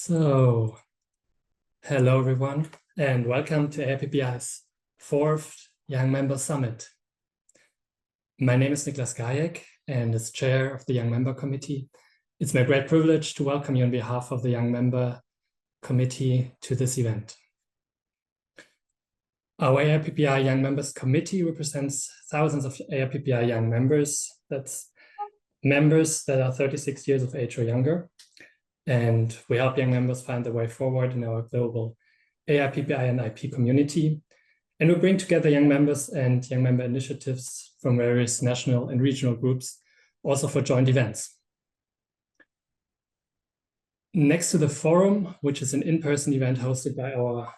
So, hello everyone, and welcome to AIPPI's 4th Young Member Summit. My name is Niklas Gajek, and as chair of the Young Member Committee, it's my great privilege to welcome you on behalf of the Young Member Committee to this event. Our AIPPI Young Members Committee represents thousands of AIPPI young members. That's members that are 36 years of age or younger. And we help young members find their way forward in our global AIPPI and IP community. And we bring together young members and young member initiatives from various national and regional groups, also for joint events. Next to the forum, which is an in-person event hosted by our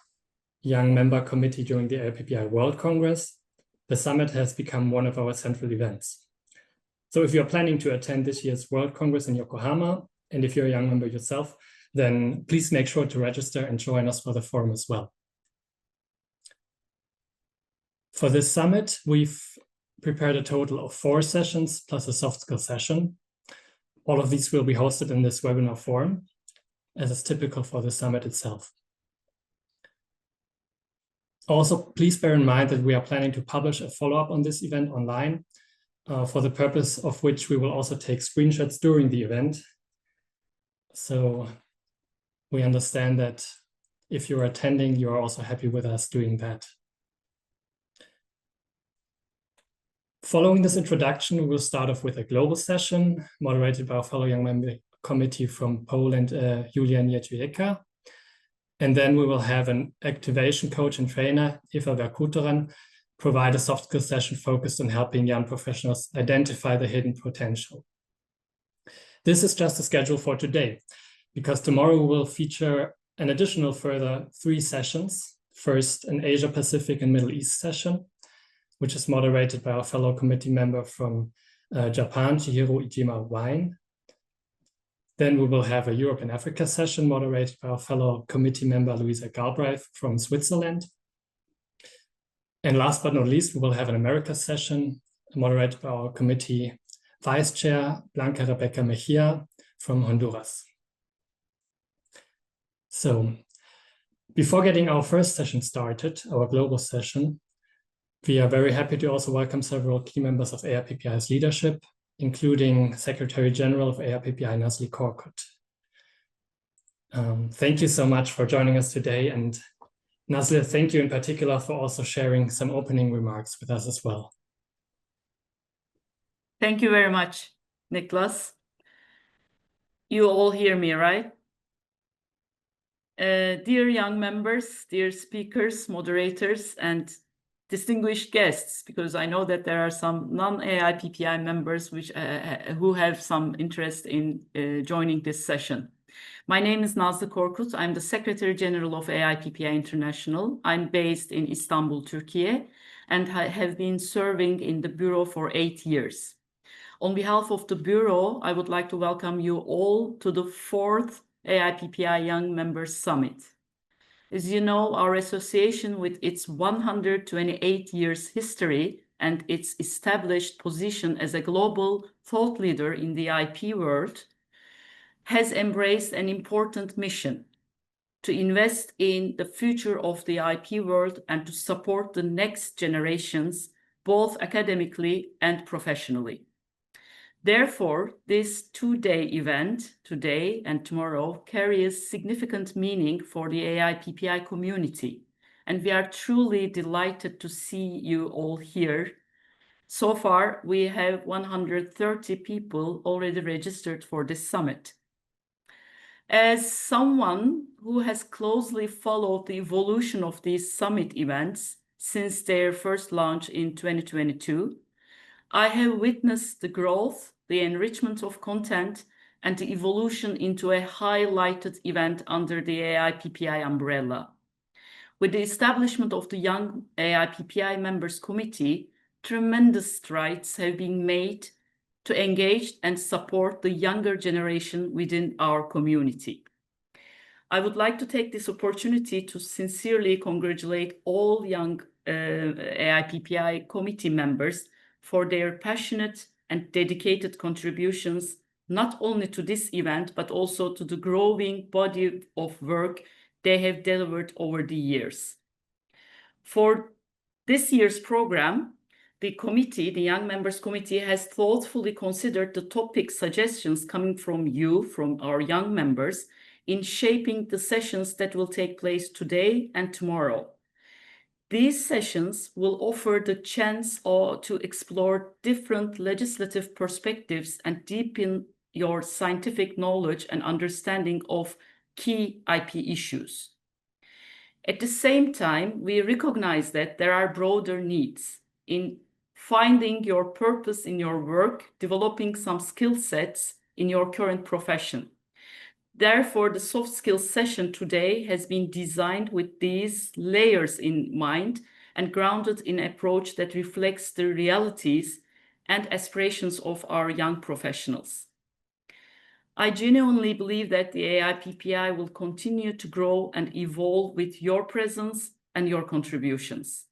Young Member Committee during the AIPPI World Congress, the summit has become one of our central events. So if you're planning to attend this year's World Congress in Yokohama, and if you're a young member yourself, then please make sure to register and join us for the forum as well. For this summit, we've prepared a total of 4 sessions plus a soft skill session. All of these will be hosted in this webinar forum, as is typical for the summit itself. Also, please bear in mind that we are planning to publish a follow-up on this event online, for the purpose of which we will also take screenshots during the event. So we understand that if you're attending, you are also happy with us doing that. Following this introduction, we will start off with a global session moderated by our fellow Young Member Committee from Poland, Julia Nieczujeka. And then we will have an activation coach and trainer, Eva Verkuteran, provide a soft skill session focused on helping young professionals identify the hidden potential. This is just the schedule for today, because tomorrow we will feature an additional further 3 sessions. First, an Asia Pacific and Middle East session, which is moderated by our fellow committee member from Japan, Chihiro Ijima-Wine. Then we will have a Europe and Africa session moderated by our fellow committee member, Louisa Galbraith from Switzerland. And last but not least, we will have an America session moderated by our committee vice chair, Blanca Rebecca Mejia from Honduras. So before getting our first session started, our global session, we are very happy to also welcome several key members of AIPPI's leadership, including Secretary General of AIPPI, Nazli Korkut. Thank you so much for joining us today. And Nazli, thank you in particular for also sharing some opening remarks with us as well. Thank you very much, Niklas. You all hear me, right? Dear young members, dear speakers, moderators, and distinguished guests, because I know that there are some non-AIPPI members who have some interest in joining this session. My name is Nazli Korkut. I'm the Secretary General of AIPPI International. I'm based in Istanbul, Turkey, and have been serving in the Bureau for 8 years. On behalf of the Bureau, I would like to welcome you all to the 4th AIPPI Young Members Summit. As you know, our association, with its 128 years history and its established position as a global thought leader in the IP world, has embraced an important mission to invest in the future of the IP world and to support the next generations, both academically and professionally. Therefore, this 2-day event, today and tomorrow, carries significant meaning for the AIPPI community, and we are truly delighted to see you all here. So far, we have 130 people already registered for this summit. As someone who has closely followed the evolution of these summit events since their first launch in 2022, I have witnessed the growth, the enrichment of content, and the evolution into a highlighted event under the AIPPI umbrella. With the establishment of the Young AIPPI Members Committee, tremendous strides have been made to engage and support the younger generation within our community. I would like to take this opportunity to sincerely congratulate all young AIPPI committee members for their passionate and dedicated contributions not only to this event, but also to the growing body of work they have delivered over the years. For this year's program, the committee, the Young Members Committee, has thoughtfully considered the topic suggestions coming from you, from our young members, in shaping the sessions that will take place today and tomorrow. These sessions will offer the chance to explore different legislative perspectives and deepen your scientific knowledge and understanding of key IP issues. At the same time, we recognize that there are broader needs in finding your purpose in your work, developing some skill sets in your current profession. Therefore, the soft skills session today has been designed with these layers in mind and grounded in an approach that reflects the realities and aspirations of our young professionals. I genuinely believe that the AIPPI will continue to grow and evolve with your presence and your contributions.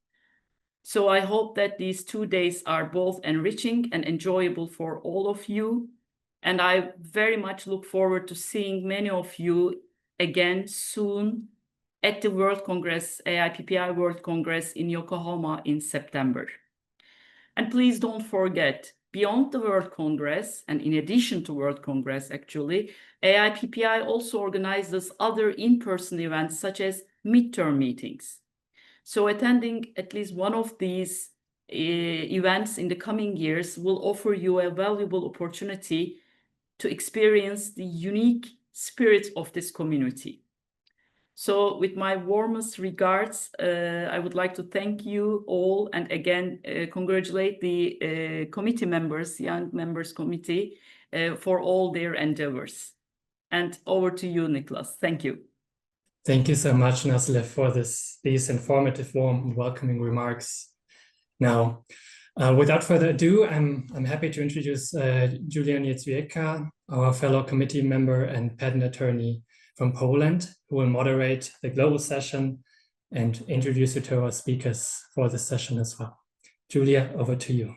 So I hope that these 2 days are both enriching and enjoyable for all of you. And I very much look forward to seeing many of you again soon at the World Congress, AIPPI World Congress in Yokohama in September. And please don't forget, beyond the World Congress, and in addition to World Congress actually, AIPPI also organizes other in-person events such as midterm meetings. So attending at least one of these events in the coming years will offer you a valuable opportunity to experience the unique spirit of this community. So with my warmest regards, I would like to thank you all and again congratulate the committee members, Young Members Committee, for all their endeavors. And over to you, Niklas. Thank you. Thank you so much, Nazle, for these informative, warm, and welcoming remarks. Now, without further ado, I'm happy to introduce Julia Niecwiecka, our fellow committee member and patent attorney from Poland, who will moderate the global session and introduce you to our speakers for the session as well. Julia, over to you.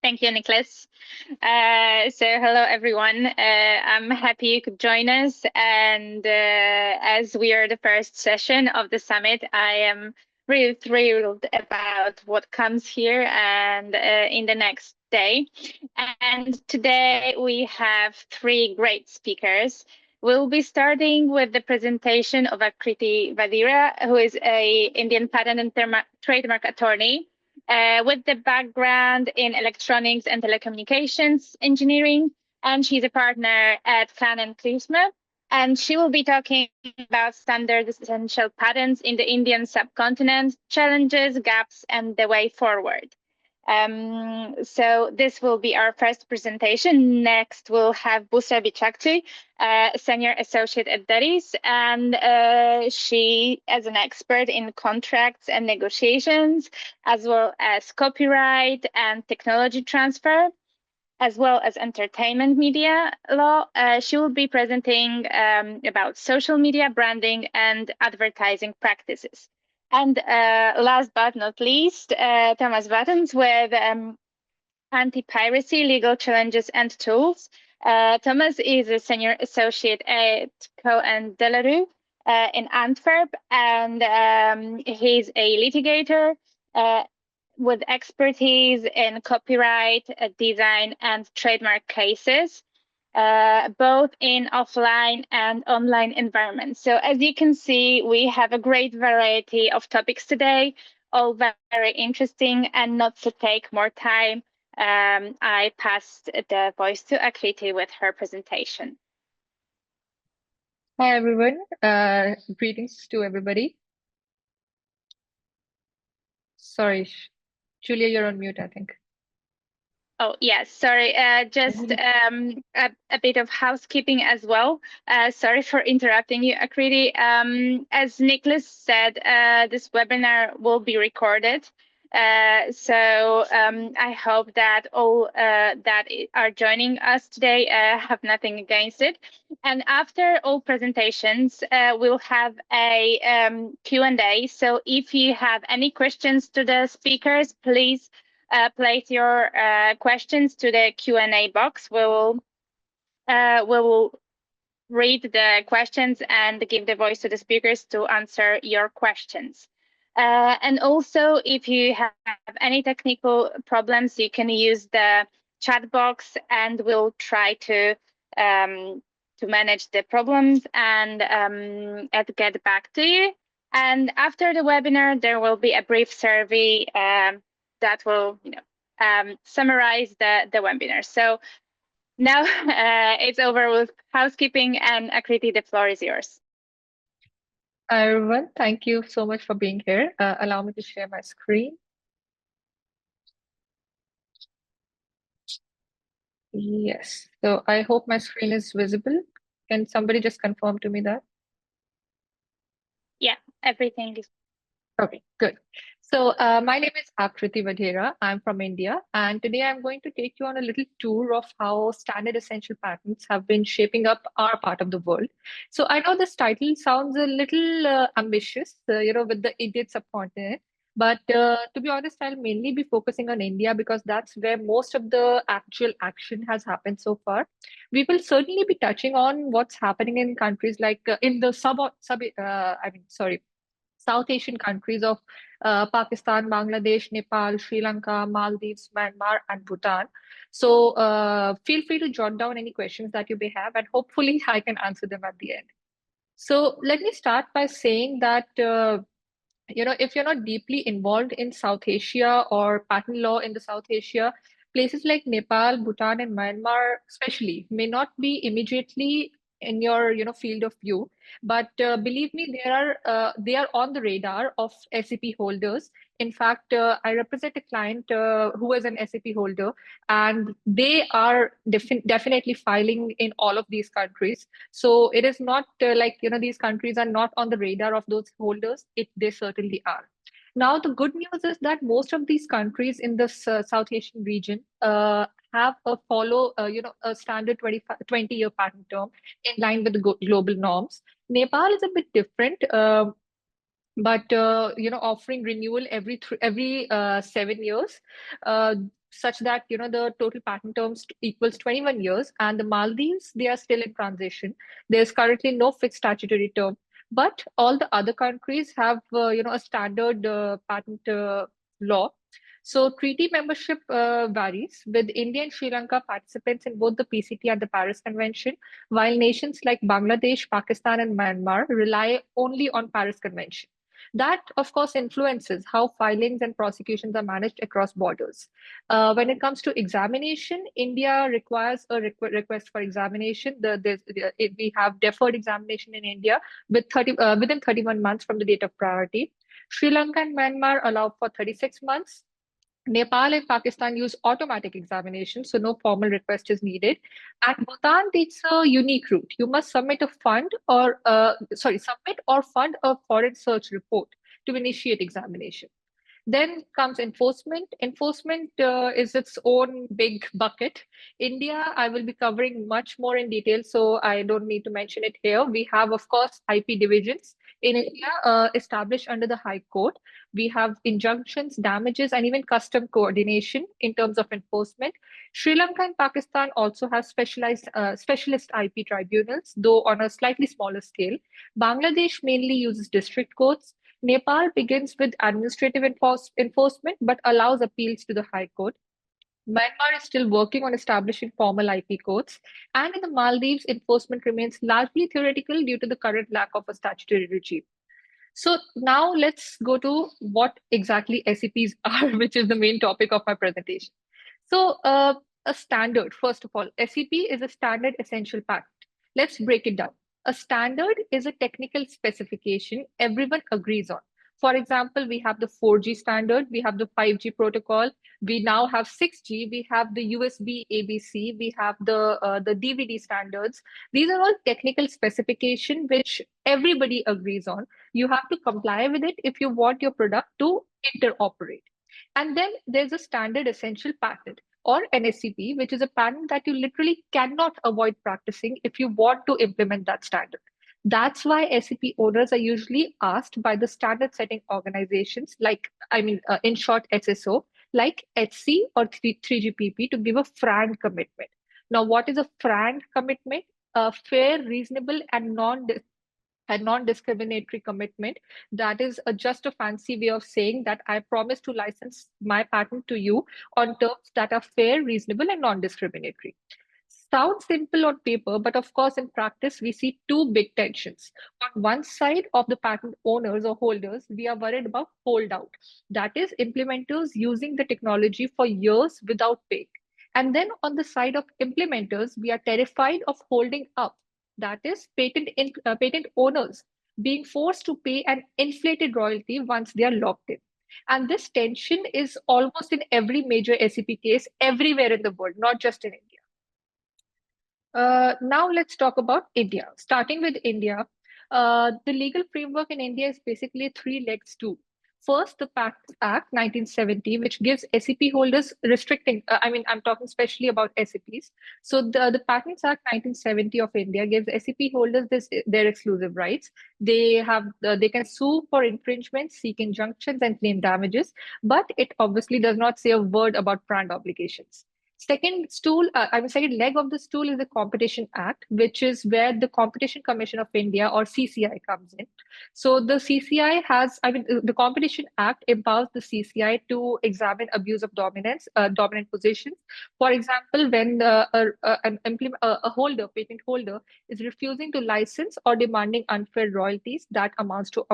Thank you, Niklas. So hello, everyone. I'm happy you could join us. And as we are the first session of the summit, I am really thrilled about what comes here and in the next day. And today we have 3 great speakers. We'll be starting with the presentation of Akriti Vadira, who is an Indian patent and trademark attorney with the background in electronics and telecommunications engineering. And she's a partner at Klan & Klizma. And she will be talking about standard essential patents in the Indian subcontinent, challenges, gaps, and the way forward. So this will be our first presentation. Next, we'll have Busra Bichakti, Senior Associate at Deris, and she is an expert in contracts and negotiations, as well as copyright and technology transfer, as well as entertainment media law. She will be presenting about social media branding and advertising practices. And last but not least, Thomas Buttons with Anti-piracy, legal challenges and tools. Thomas is a senior associate at Cohen Delarue in Antwerp, and he's a litigator with expertise in copyright, design, and trademark cases, both in offline and online environments. So as you can see, we have a great variety of topics today, all very interesting. And not to take more time, I passed the voice to Akriti with her presentation. Hi, everyone. Greetings to everybody. Sorry, Julia, you're on mute, I think. Oh, yes, sorry, just a bit of housekeeping as well. Sorry for interrupting you, Akriti. As Niklas said, this webinar will be recorded. So I hope that all that are joining us today have nothing against it. And after all presentations, we'll have a Q&A. So if you have any questions to the speakers, please place your questions to the Q&A box. We will read the questions and give the voice to the speakers to answer your questions. And also, if you have any technical problems, you can use the chat box, and we'll try to manage the problems and get back to you. And after the webinar, there will be a brief survey that will, summarize the webinar. So now it's over with housekeeping, and Akriti, the floor is yours. Hi, everyone. Thank you so much for being here. Allow me to share my screen. Yes, so I hope my screen is visible. Can somebody just confirm to me that? Yeah, everything is. Okay, good. So my name is Akriti Vadhera. I'm from India, and today I'm going to take you on a little tour of how standard essential patents have been shaping up our part of the world. So I know this title sounds a little ambitious, with the Indian subcontinent. But to be honest, I'll mainly be focusing on India because that's where most of the actual action has happened so far. We will certainly be touching on what's happening in countries like in the South Asian countries of Pakistan, Bangladesh, Nepal, Sri Lanka, Maldives, Myanmar, and Bhutan. So feel free to jot down any questions that you may have, and hopefully I can answer them at the end. So let me start by saying that if you're not deeply involved in South Asia or patent law in the South Asia, places like Nepal, Bhutan, and Myanmar, especially, may not be immediately in your field of view. But believe me, they are on the radar of SEP holders. In fact, I represent a client who is an SEP holder, and they are definitely filing in all of these countries. So it is not like these countries are not on the radar of those holders. They certainly are. Now, the good news is that most of these countries in this South Asian region have a standard 20-year patent term in line with the global norms. Nepal is a bit different, but offering renewal every 7 years, such that the total patent terms equals 21 years. And the Maldives, they are still in transition. There's currently no fixed statutory term, but all the other countries have a standard patent law. So treaty membership varies, with India and Sri Lanka participants in both the PCT and the Paris Convention, while nations like Bangladesh, Pakistan, and Myanmar rely only on Paris Convention. That, of course, influences how filings and prosecutions are managed across borders. When it comes to examination, India requires a request for examination. We have deferred examination in India within 31 months from the date of priority. Sri Lanka and Myanmar allow for 36 months. Nepal and Pakistan use automatic examination, so no formal request is needed. And Bhutan takes a unique route. You must submit or fund a foreign search report to initiate examination. Then comes enforcement. Enforcement is its own big bucket. India, I will be covering much more in detail, so I don't need to mention it here. We have, of course, IP divisions in India established under the High Court. We have injunctions, damages, and even custom coordination in terms of enforcement. Sri Lanka and Pakistan also have specialist IP tribunals, though on a slightly smaller scale. Bangladesh mainly uses district courts. Nepal begins with administrative enforcement but allows appeals to the High Court. Myanmar is still working on establishing formal IP courts. And in the Maldives, enforcement remains largely theoretical due to the current lack of a statutory regime. So now let's go to what exactly SEPs are, which is the main topic of my presentation. So a standard, first of all, SEP is a standard essential patent. Let's break it down. A standard is a technical specification everyone agrees on. For example, we have the 4G standard, we have the 5G protocol, we now have 6G, we have the USB ABC, we have the DVD standards. These are all technical specification which everybody agrees on. You have to comply with it if you want your product to interoperate. And then there's a standard essential patent, or NSCP, which is a patent that you literally cannot avoid practicing if you want to implement that standard. That's why SEP owners are usually asked by the standard setting organizations, in short, SSO, like HC or 3GPP to give a FRAND commitment. Now, what is a FRAND commitment? A fair, reasonable, and non-discriminatory commitment. That is just a fancy way of saying that I promise to license my patent to you on terms that are fair, reasonable, and non-discriminatory. Sounds simple on paper, but of course, in practice, we see two big tensions. On one side of the patent owners or holders, we are worried about holdout. That is, implementers using the technology for years without pay. And then on the side of implementers, we are terrified of holding up. That is, patent owners being forced to pay an inflated royalty once they are locked in. And this tension is almost in every major SEP case everywhere in the world, not just in India. Now let's talk about India. Starting with India, the legal framework in India is basically a three-legged stool. First, the Patents Act 1970, which gives SEP holders restricting, I'm talking especially about SEPs. So the Patents Act 1970 of India gives SEP holders their exclusive rights. They can sue for infringement, seek injunctions, and claim damages, but it obviously does not say a word about brand obligations. Second leg of the stool is the Competition Act, which is where the Competition Commission of India or CCI comes in. So the CCI the Competition Act empowers the CCI to examine abuse of dominant positions. For example, when a patent holder is refusing to license or demanding unfair royalties, that amounts to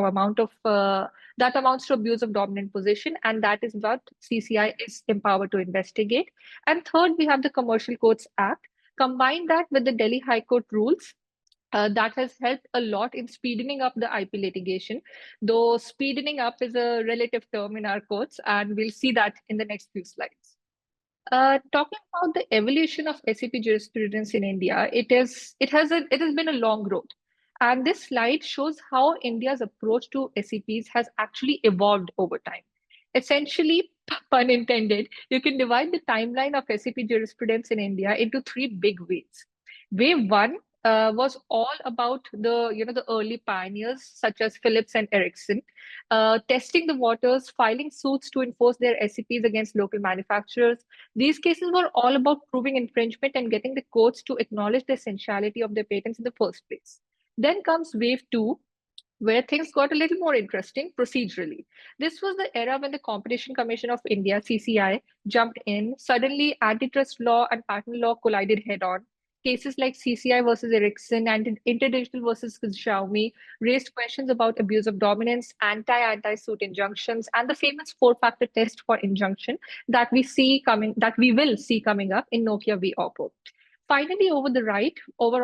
abuse of dominant position, and that is what CCI is empowered to investigate. And third, we have the Commercial Courts Act. Combine that with the Delhi High Court rules. That has helped a lot in speeding up the IP litigation, though speeding up is a relative term in our courts, and we'll see that in the next few slides. Talking about the evolution of SEP jurisprudence in India, it has been a long road. And this slide shows how India's approach to SEPs has actually evolved over time. Essentially, pun intended, you can divide the timeline of SEP jurisprudence in India into three big waves. Wave one was all about the early pioneers such as Philips and Ericsson, testing the waters, filing suits to enforce their SEPs against local manufacturers. These cases were all about proving infringement and getting the courts to acknowledge the essentiality of their patents in the first place. Then comes wave two, where things got a little more interesting procedurally. This was the era when the Competition Commission of India, CCI, jumped in. Suddenly, antitrust law and patent law collided head-on. Cases like CCI versus Ericsson and Interdigital versus Xiaomi raised questions about abuse of dominance, anti-suit injunctions, and the famous four-factor test for injunction that we will see coming up in Nokia v Oppo. Finally, over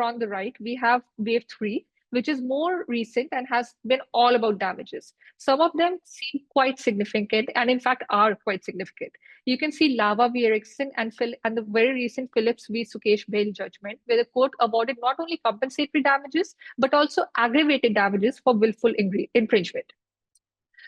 on the right, we have wave three, which is more recent and has been all about damages. Some of them seem quite significant, and in fact are quite significant. You can see Lava v Ericsson and the very recent Philips v Sukesh bail judgment, where the court awarded not only compensatory damages, but also aggravated damages for willful infringement.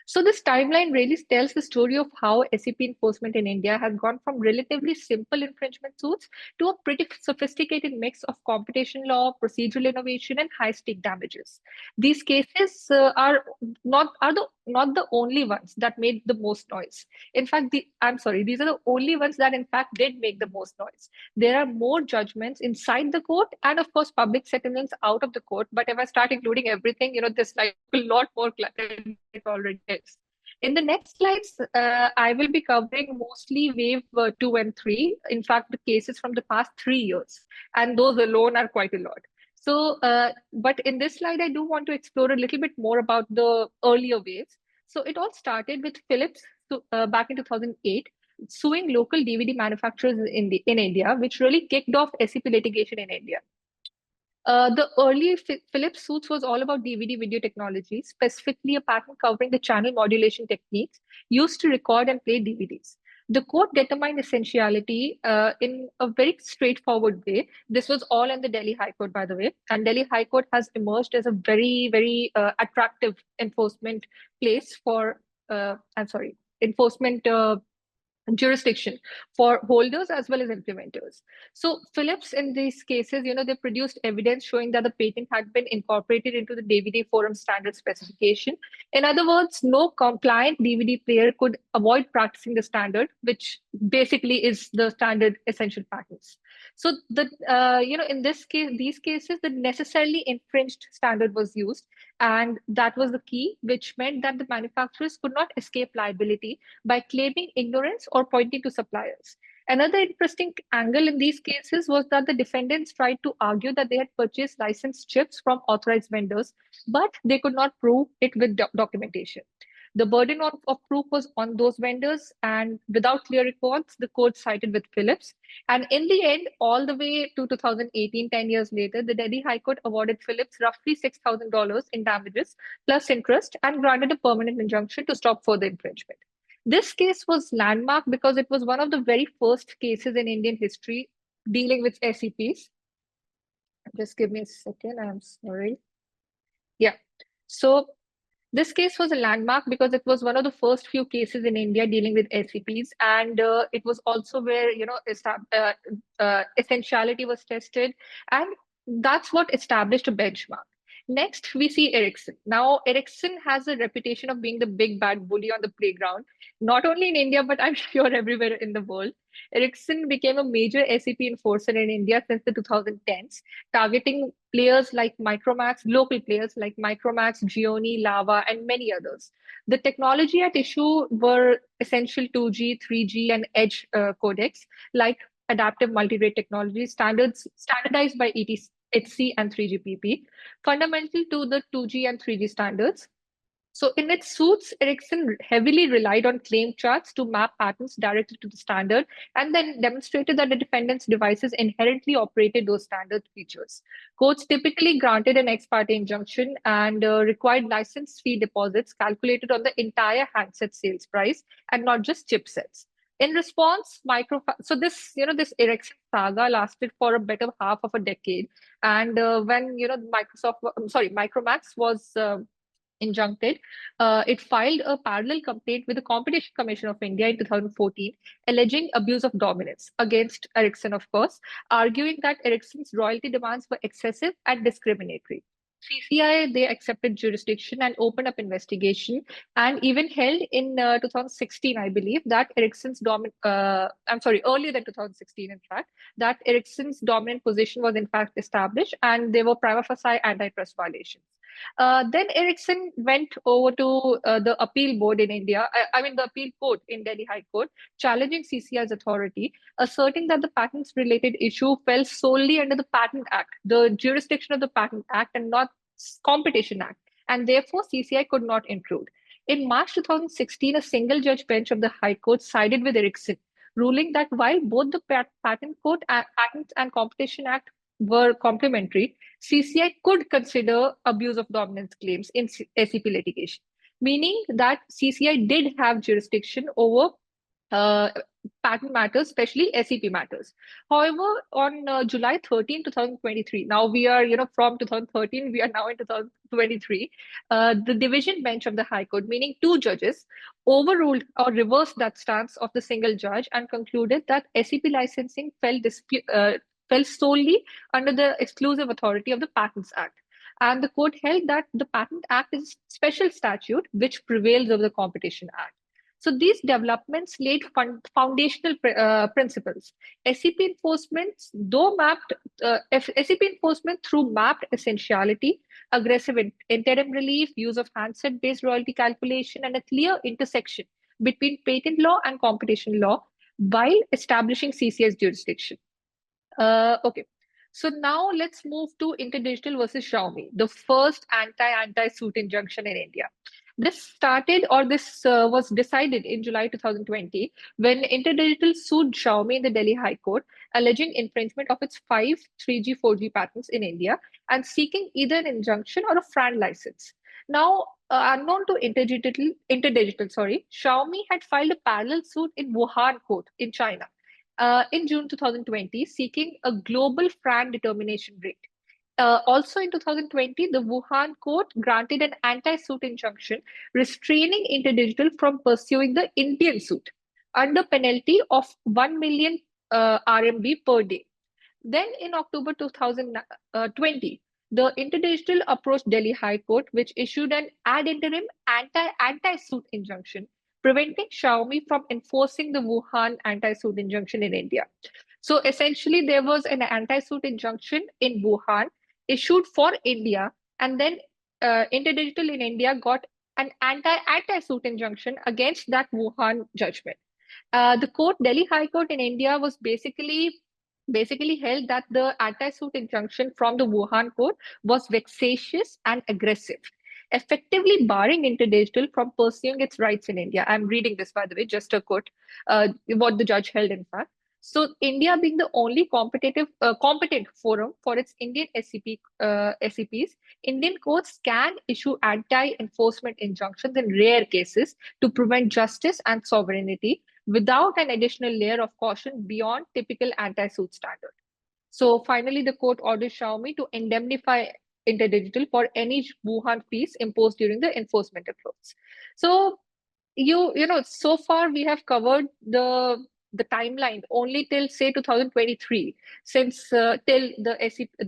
So this timeline really tells the story of how SEP enforcement in India has gone from relatively simple infringement suits to a pretty sophisticated mix of competition law, procedural innovation, and high-stake damages. These cases are not the only ones that made the most noise. In fact, these are the only ones that in fact did make the most noise. There are more judgments inside the court and of course public settlements out of the court. But if I start including everything, this like a lot more than it already is. In the next slides, I will be covering mostly wave 2 and 3. In fact, the cases from the past 3 years, and those alone are quite a lot. So, but in this slide, I do want to explore a little bit more about the earlier waves. So it all started with Philips back in 2008, suing local DVD manufacturers in India, which really kicked off SEP litigation in India. The early Philips suits was all about DVD video technology, specifically a patent covering the channel modulation techniques used to record and play DVDs. The court determined essentiality in a very straightforward way. This was all in the Delhi High Court, by the way. And Delhi High Court has emerged as a very, very attractive enforcement place for, enforcement jurisdiction for holders as well as implementers. So Philips in these cases, they produced evidence showing that the patent had been incorporated into the DVD forum standard specification. In other words, no compliant DVD player could avoid practicing the standard, which basically is the standard essential patents. So in these cases, the necessarily infringed standard was used, and that was the key, which meant that the manufacturers could not escape liability by claiming ignorance or pointing to suppliers. Another interesting angle in these cases was that the defendants tried to argue that they had purchased licensed chips from authorized vendors, but they could not prove it with documentation. The burden of proof was on those vendors, and without clear records, the court sided with Philips. And in the end, all the way to 2018, 10 years later, the Delhi High Court awarded Philips roughly $6,000 in damages plus interest and granted a permanent injunction to stop further infringement. This case was landmark because it was one of the very first cases in Indian history dealing with SEPs. Just give me a second, I'm sorry. Yeah, so this case was a landmark because it was one of the first few cases in India dealing with SEPs, and it was also where essentiality was tested, and that's what established a benchmark. Next, we see Ericsson. Now, Ericsson has a reputation of being the big bad bully on the playground, not only in India, but I'm sure everywhere in the world. Ericsson became a major SEP enforcer in India since the 2010s, targeting players like Micromax, local players like Micromax, Gioni, Lava, and many others. The technology at issue were essential 2G, 3G, and edge codecs, like adaptive multi-rate technology, standardized by ETC and 3GPP, fundamental to the 2G and 3G standards. So in its suits, Ericsson heavily relied on claim charts to map patents directly to the standard, and then demonstrated that the defendant's devices inherently operated those standard features. Courts typically granted an ex parte injunction and required license fee deposits calculated on the entire handset sales price and not just chipsets. In response, this Ericsson saga lasted for a better half of a decade, and when Micromax was injuncted, it filed a parallel complaint with the Competition Commission of India in 2014, alleging abuse of dominance against Ericsson, of course, arguing that Ericsson's royalty demands were excessive and discriminatory. CCI, they accepted jurisdiction and opened up investigation, and even held in 2016, I believe, that earlier than 2016, in fact, that Ericsson's dominant position was in fact established, and there were prima facie antitrust violations. Then Ericsson went over to the appeal board in India, the appeal court in Delhi High Court, challenging CCI's authority, asserting that the patents related issue fell solely under the Patent Act, the jurisdiction of the Patent Act, and not Competition Act, and therefore CCI could not intrude. In March 2016, a single judge bench of the High Court sided with Ericsson, ruling that while both the Patent and Competition Act were complementary, CCI could consider abuse of dominance claims in SEP litigation, meaning that CCI did have jurisdiction over patent matters, especially SEP matters. However, on July 13, 2023, now we are, from 2013, we are now in 2023, the division bench of the High Court, meaning two judges, overruled or reversed that stance of the single judge and concluded that SEP licensing fell solely under the exclusive authority of the Patents Act. And the court held that the Patent Act is a special statute which prevails over the Competition Act. So these developments laid foundational principles. SEP enforcement, SEP enforcement through mapped essentiality, aggressive interim relief, use of handset-based royalty calculation, and a clear intersection between patent law and competition law while establishing CCI's jurisdiction. Okay, so now let's move to InterDigital versus Xiaomi, the first anti-suit injunction in India. This was decided in July 2020 when InterDigital sued Xiaomi in the Delhi High Court, alleging infringement of its 5 3G, 4G patents in India and seeking either an injunction or a FRAND license. Now, unknown to InterDigital, Xiaomi had filed a parallel suit in Wuhan court in China in June 2020, seeking a global FRAND determination rate. Also in 2020, the Wuhan court granted an anti-suit injunction restraining InterDigital from pursuing the Indian suit. under penalty of 1 million RMB per day. Then in October 2020, the InterDigital approached Delhi High Court, which issued an ad interim anti-suit injunction preventing Xiaomi from enforcing the Wuhan anti-suit injunction in India. So essentially, there was an anti-suit injunction in Wuhan issued for India, and then InterDigital in India got an anti-suit injunction against that Wuhan judgment. The Delhi High Court in India was basically held that the anti-suit injunction from the Wuhan court was vexatious and aggressive, effectively barring InterDigital from pursuing its rights in India. I'm reading this, by the way, just a quote, what the judge held, in fact. So India being the only competent forum for its Indian SEPs, Indian courts can issue anti-enforcement injunctions in rare cases to prevent justice and sovereignty without an additional layer of caution beyond typical anti-suit standard. So finally, the court ordered Xiaomi to indemnify InterDigital for any Wuhan fees imposed during the enforcement efforts. So so far we have covered the timeline only till say 2023, since till the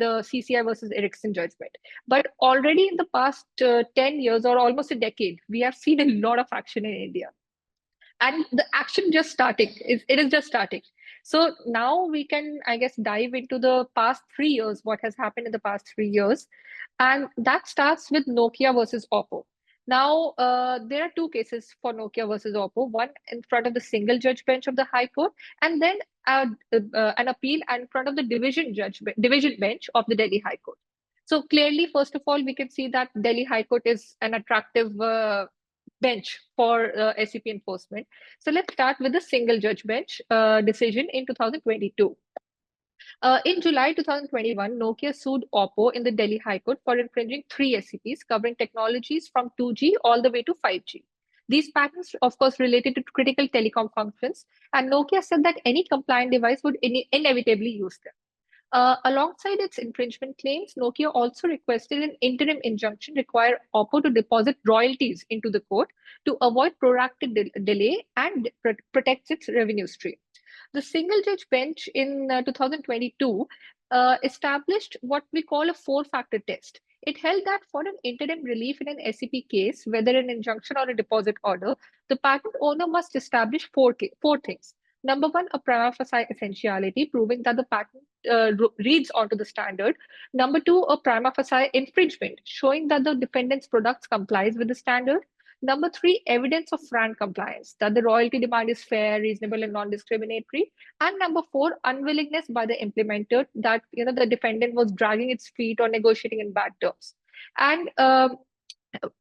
CCI versus Ericsson judgment. But already in the past 10 years or almost a decade, we have seen a lot of action in India. And the action just starting. It is just starting. So now we can, I guess, dive into the past 3 years, what has happened in the past 3 years. And that starts with Nokia versus Oppo. Now, there are two cases for Nokia versus Oppo, one in front of the single judge bench of the High Court, and then an appeal in front of the division bench of the Delhi High Court. So clearly, first of all, we can see that Delhi High Court is an attractive bench for SEP enforcement. So let's start with the single judge bench decision in 2022. In July 2021, Nokia sued Oppo in the Delhi High Court for infringing 3 SEPs covering technologies from 2G all the way to 5G. These patents, of course, related to critical telecom functions, and Nokia said that any compliant device would inevitably use them. Alongside its infringement claims, Nokia also requested an interim injunction require Oppo to deposit royalties into the court to avoid protracted delay and protect its revenue stream. The single judge bench in 2022 established what we call a 4-factor test. It held that for an interim relief in an SEP case, whether an injunction or a deposit order, the patent owner must establish four things. Number one, a prima facie essentiality, proving that the patent reads onto the standard. Number two, a prima facie infringement, showing that the defendant's products complies with the standard. Number three, evidence of FRAND compliance, that the royalty demand is fair, reasonable, and non-discriminatory. And number four, unwillingness by the implementer, that the defendant was dragging its feet or negotiating in bad terms. And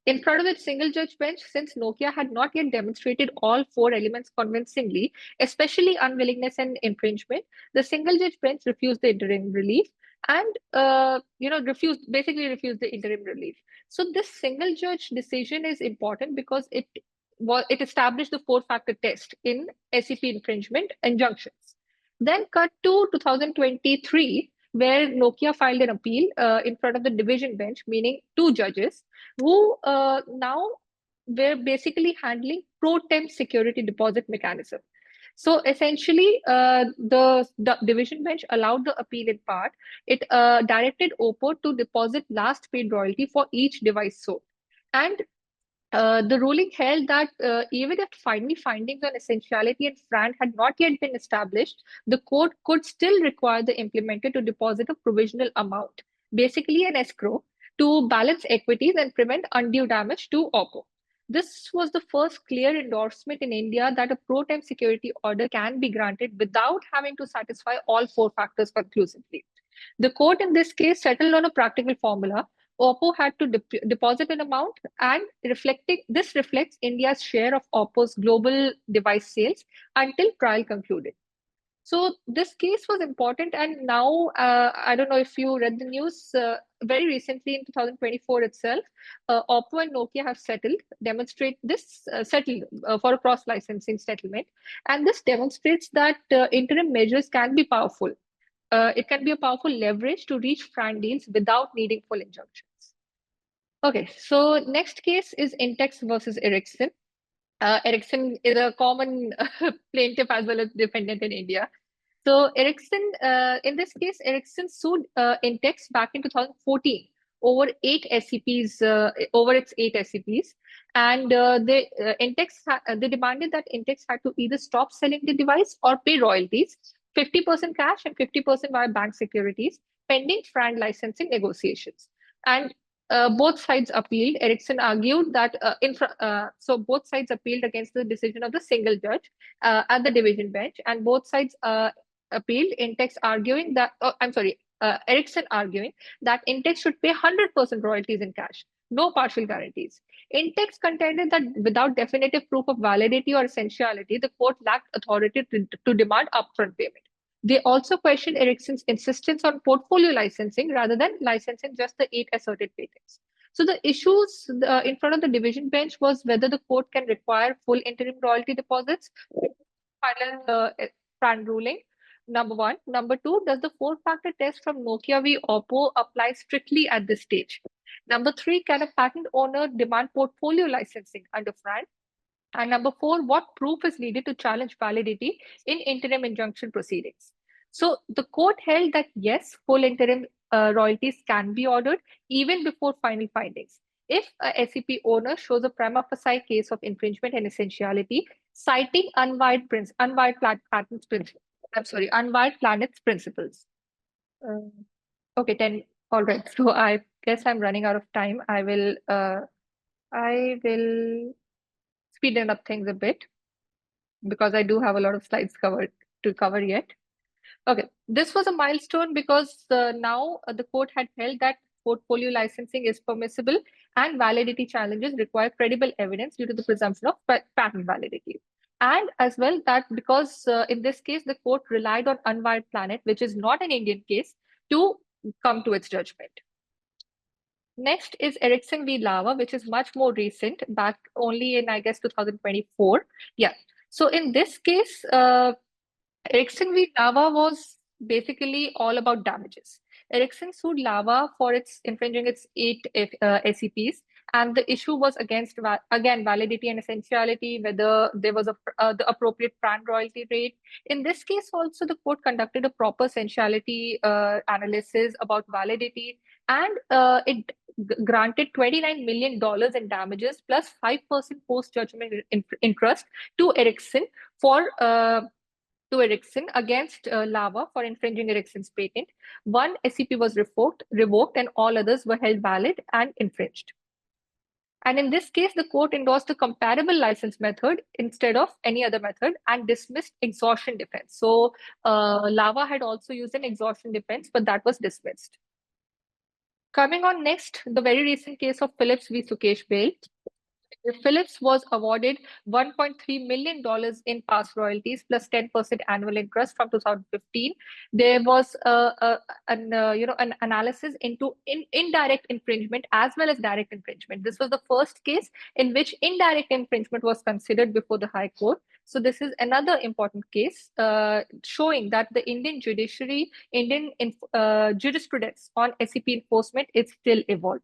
in front of its single judge bench, since Nokia had not yet demonstrated all 4 elements convincingly, especially unwillingness and infringement, the single judge bench refused the interim relief and refused the interim relief. So this single judge decision is important because it established the 4-factor test in SEP infringement injunctions. Then cut to 2023, where Nokia filed an appeal in front of the division bench, meaning 2 judges, who now were basically handling pro temp security deposit mechanism. So essentially, the division bench allowed the appeal in part. It directed Oppo to deposit last paid royalty for each device sold. And the ruling held that even if findings on essentiality and FRAND had not yet been established, the court could still require the implementer to deposit a provisional amount, basically an escrow, to balance equities and prevent undue damage to Oppo. This was the first clear endorsement in India that a pro temp security order can be granted without having to satisfy all 4 factors conclusively. The court in this case settled on a practical formula. Oppo had to deposit an amount, and this reflects India's share of Oppo's global device sales until trial concluded. So this case was important, and now I don't know if you read the news. Very recently, in 2024 itself, Oppo and Nokia have settled for a cross-licensing settlement, and this demonstrates that interim measures can be powerful. It can be a powerful leverage to reach FRAND deals without needing full injunctions. Okay, so next case is Intex versus Ericsson. Ericsson is a common plaintiff as well as defendant in India. So Ericsson, in this case, Ericsson sued Intex back in 2014 over over its 8 SEPs, and they demanded that Intex had to either stop selling the device or pay royalties, 50% cash and 50% via bank securities, pending FRAND licensing negotiations. And both sides appealed. Ericsson argued that so both sides appealed against the decision of the single judge at the division bench, and both sides appealed. Intex arguing that, Ericsson arguing that Intex should pay 100% royalties in cash, no partial guarantees. Intex contended that without definitive proof of validity or essentiality, the court lacked authority to demand upfront payment. They also questioned Ericsson's insistence on portfolio licensing rather than licensing just the 8 asserted patents. So the issues in front of the division bench was whether the court can require full interim royalty deposits, final FRAND ruling, number one. Number two, does the 4-factor test from Nokia v. Oppo apply strictly at this stage? Number three, can a patent owner demand portfolio licensing under FRAND? And number four, what proof is needed to challenge validity in interim injunction proceedings? So the court held that yes, full interim royalties can be ordered even before final findings if a SEP owner shows a prima facie case of infringement and essentiality, citing unwired planets principles. Okay, 10. All right. So I guess I'm running out of time. I will speeden up things a bit because I do have a lot of slides to cover yet. Okay, this was a milestone because now the court had held that portfolio licensing is permissible and validity challenges require credible evidence due to the presumption of patent validity. And as well that because in this case, the court relied on Unwired Planet, which is not an Indian case, to come to its judgment. Next is Ericsson v. Lava, which is much more recent, back only in, I guess, 2024. Yeah. So in this case, Ericsson v. Lava was basically all about damages. Ericsson sued Lava for infringing its 8 SEPs, and the issue was against again validity and essentiality, whether there was the appropriate FRAND royalty rate. In this case, also the court conducted a proper essentiality analysis about validity, and it granted $29 million in damages plus 5% post-judgment interest to Ericsson against Lava for infringing Ericsson's patent. One SEP was revoked and all others were held valid and infringed. And in this case, the court endorsed a comparable license method instead of any other method and dismissed exhaustion defense. So Lava had also used an exhaustion defense, but that was dismissed. Coming on next, the very recent case of Philips v. Sukesh Bail. Philips was awarded $1.3 million in past royalties plus 10% annual interest from 2015. There was an analysis into indirect infringement as well as direct infringement. This was the first case in which indirect infringement was considered before the High Court. So this is another important case showing that the Indian judiciary, jurisprudence on SEP enforcement is still evolving.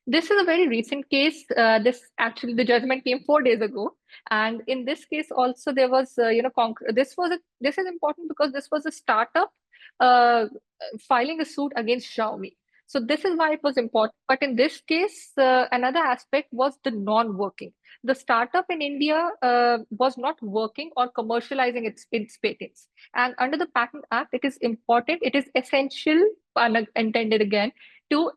This is a very recent case. The judgment came 4 days ago, and in this case also there was this is important because this was a startup filing a suit against Xiaomi. So this is why it was important. But in this case, another aspect was the non-working. The startup in India was not working or commercializing its patents. And under the Patent Act, it is important, it is essential, unintended again, to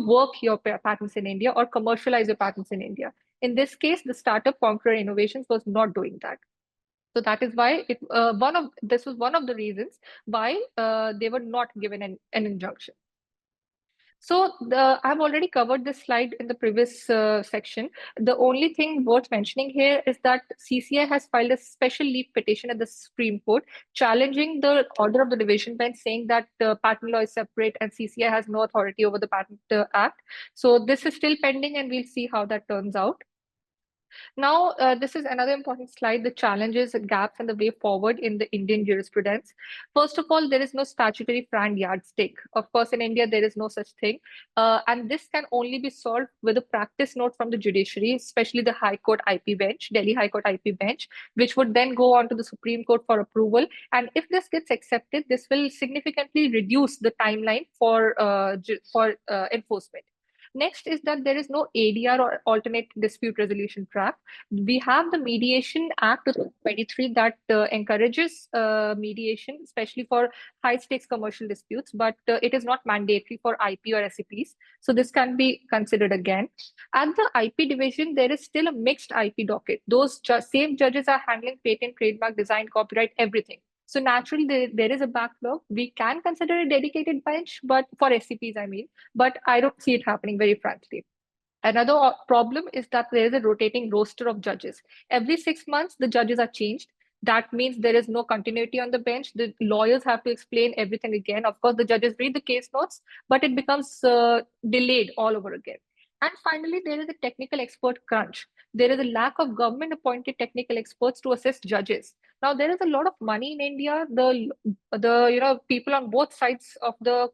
work your patents in India or commercialize your patents in India. In this case, the startup Conqueror Innovations was not doing that. So that is why this was one of the reasons why they were not given an injunction. So I've already covered this slide in the previous section. The only thing worth mentioning here is that CCI has filed a special leave petition at the Supreme Court challenging the order of the division bench, saying that patent law is separate and CCI has no authority over the Patent Act. So this is still pending and we'll see how that turns out. Now, this is another important slide, the challenges, gaps, and the way forward in the Indian jurisprudence. First of all, there is no statutory FRAND yardstick. Of course, in India, there is no such thing. And this can only be solved with a practice note from the judiciary, especially the High Court IP bench, Delhi High Court IP bench, which would then go on to the Supreme Court for approval. And if this gets accepted, this will significantly reduce the timeline for enforcement. Next is that there is no ADR or alternate dispute resolution track. We have the Mediation Act of 2023 that encourages mediation, especially for high stakes commercial disputes, but it is not mandatory for IP or SEPs. So this can be considered again. At the IP division, there is still a mixed IP docket. Those same judges are handling patent, trademark, design, copyright, everything. So naturally, there is a backlog. We can consider a dedicated bench, but for SCPs, I mean, but I don't see it happening very frankly. Another problem is that there is a rotating roster of judges. Every 6 months, the judges are changed. That means there is no continuity on the bench. The lawyers have to explain everything again. Of course, the judges read the case notes, but it becomes delayed all over again. And finally, there is a technical expert crunch. There is a lack of government-appointed technical experts to assist judges. Now, there is a lot of money in India. The people on both sides of the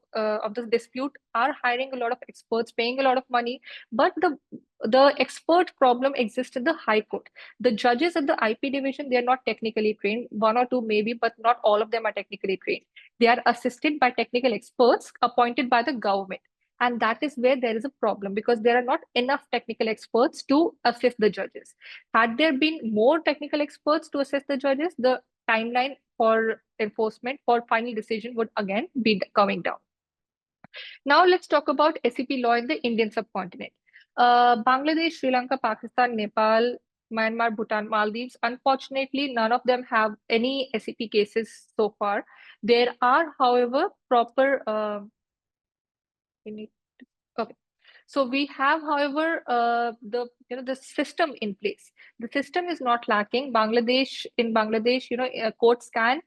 dispute are hiring a lot of experts, paying a lot of money, but the expert problem exists in the High Court. The judges at the IP division, they are not technically trained. One or two maybe, but not all of them are technically trained. They are assisted by technical experts appointed by the government. And that is where there is a problem because there are not enough technical experts to assist the judges. Had there been more technical experts to assist the judges, the timeline for enforcement for final decision would again be coming down. Now let's talk about SEP law in the Indian subcontinent. Bangladesh, Sri Lanka, Pakistan, Nepal, Myanmar, Bhutan, Maldives. Unfortunately, none of them have any SEP cases so far. There are, however, proper okay. So we have, however, the system in place. The system is not lacking. In Bangladesh, courts can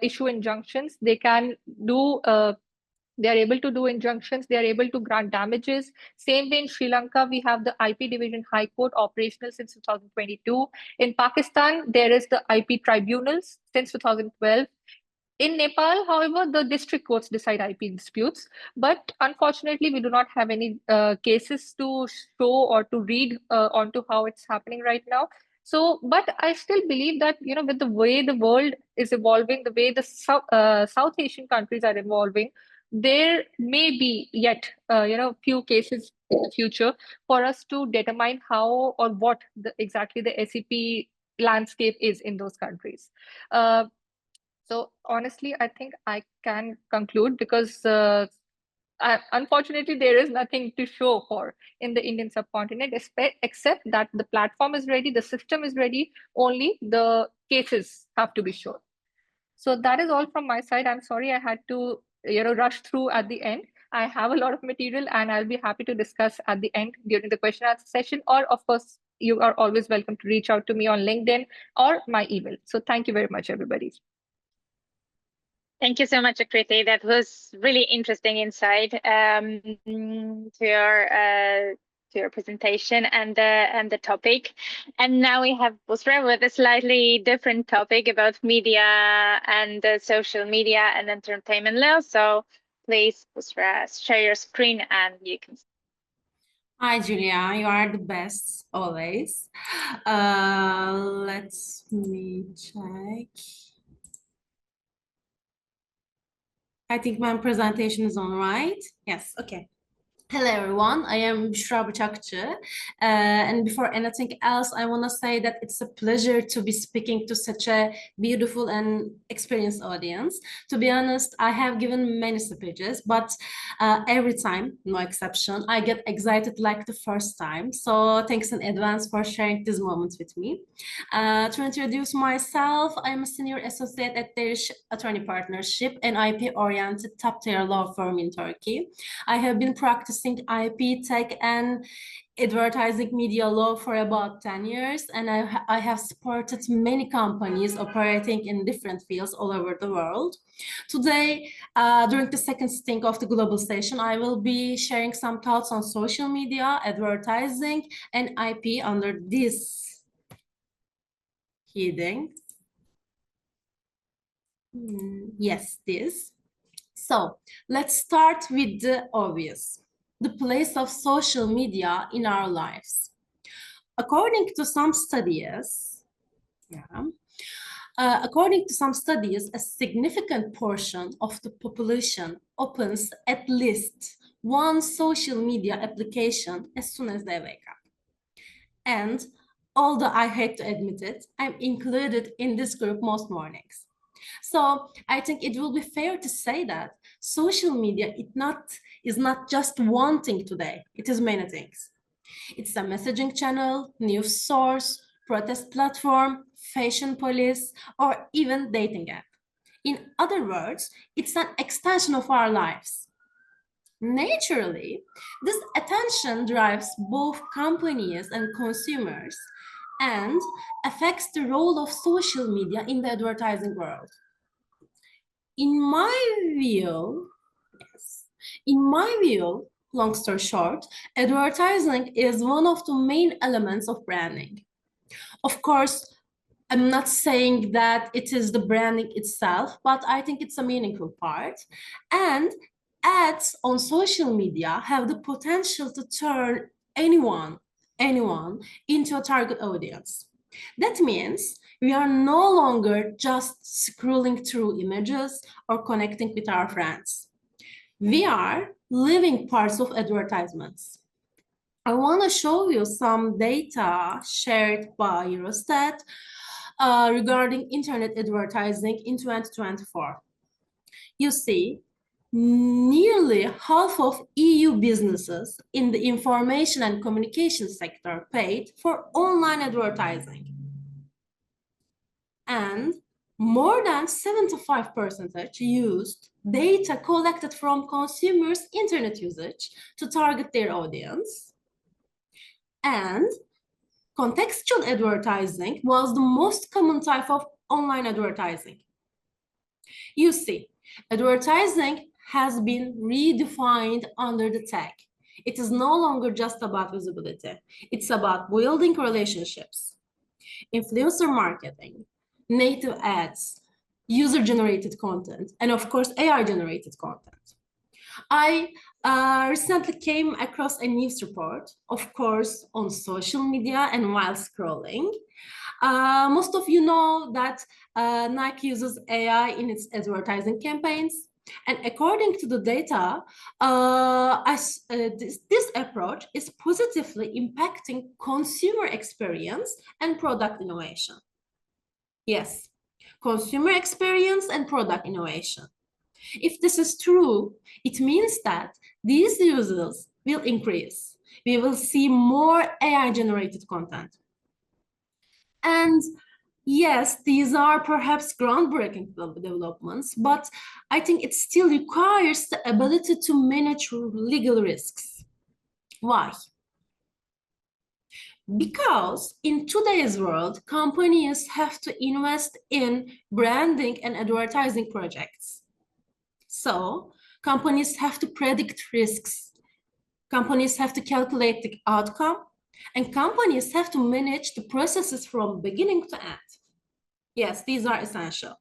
issue injunctions. They can do. They are able to do injunctions. They are able to grant damages. Same way in Sri Lanka, we have the IP Division High Court operational since 2022. In Pakistan, there is the IP tribunals since 2012. In Nepal, however, the district courts decide IP disputes, but unfortunately, we do not have any cases to show or to read onto how it's happening right now. So, but I still believe that, with the way the world is evolving, the way the South Asian countries are evolving, there may be yet, few cases in the future for us to determine how or what exactly the SEP landscape is in those countries. So honestly, I think I can conclude because unfortunately, there is nothing to show for in the Indian subcontinent, except that the platform is ready, the system is ready, only the cases have to be shown. So that is all from my side. I'm sorry I had to rush through at the end. I have a lot of material and I'll be happy to discuss at the end during the question and answer session, or of course, you are always welcome to reach out to me on LinkedIn or my email. So thank you very much, everybody. Thank you so much, Akriti. That was really interesting insight to your presentation and the topic. And now we have Busra with a slightly different topic about media and social media and entertainment law. So please, Busra, share your screen and you can. Hi, Julia. You are the best always. Let me check. I think my presentation is on, right? Yes, okay. Hello, everyone. I am Büşra Bıçakçı. And before anything else, I want to say that it's a pleasure to be speaking to such a beautiful and experienced audience. To be honest, I have given many speeches, but every time, no exception, I get excited like the first time. So thanks in advance for sharing this moment with me. To introduce myself, I'm a senior associate at Deriş Attorney Partnership, an IP-oriented top-tier law firm in Turkey. I have been practicing practicing IP, tech, and advertising media law for about 10 years, and I have supported many companies operating in different fields all over the world. Today, during the second stint of the global session, I will be sharing some thoughts on social media, advertising, and IP under this heading. Yes, this. So let's start with the obvious, the place of social media in our lives. According to some studies, a significant portion of the population opens at least one social media application as soon as they wake up. And although I hate to admit it, I'm included in this group most mornings. So I think it will be fair to say that social media is not just one thing today, it is many things. It's a messaging channel, news source, protest platform, fashion police, or even dating app. In other words, it's an extension of our lives. Naturally, this attention drives both companies and consumers and affects the role of social media in the advertising world. In my view, long story short, advertising is one of the main elements of branding. Of course, I'm not saying that it is the branding itself, but I think it's a meaningful part. And ads on social media have the potential to turn anyone into a target audience. That means we are no longer just scrolling through images or connecting with our friends. We are living parts of advertisements. I want to show you some data shared by Eurostat regarding internet advertising in 2024. You see, nearly half of EU businesses in the information and communication sector paid for online advertising. And more than 75% used data collected from consumers' internet usage to target their audience. And contextual advertising was the most common type of online advertising. You see, advertising has been redefined under the tag. It is no longer just about visibility. It's about building relationships, influencer marketing, native ads, user-generated content, and of course, AI-generated content. I recently came across a news report, of course, on social media and while scrolling. Most of you know that Nike uses AI in its advertising campaigns. And according to the data, this approach is positively impacting consumer experience and product innovation. Yes, consumer experience and product innovation. If this is true, it means that these users will increase. We will see more AI-generated content. And yes, these are perhaps groundbreaking developments, but I think it still requires the ability to manage legal risks. Why? Because in today's world, companies have to invest in branding and advertising projects. So companies have to predict risks. Companies have to calculate the outcome, and companies have to manage the processes from beginning to end. Yes, these are essential.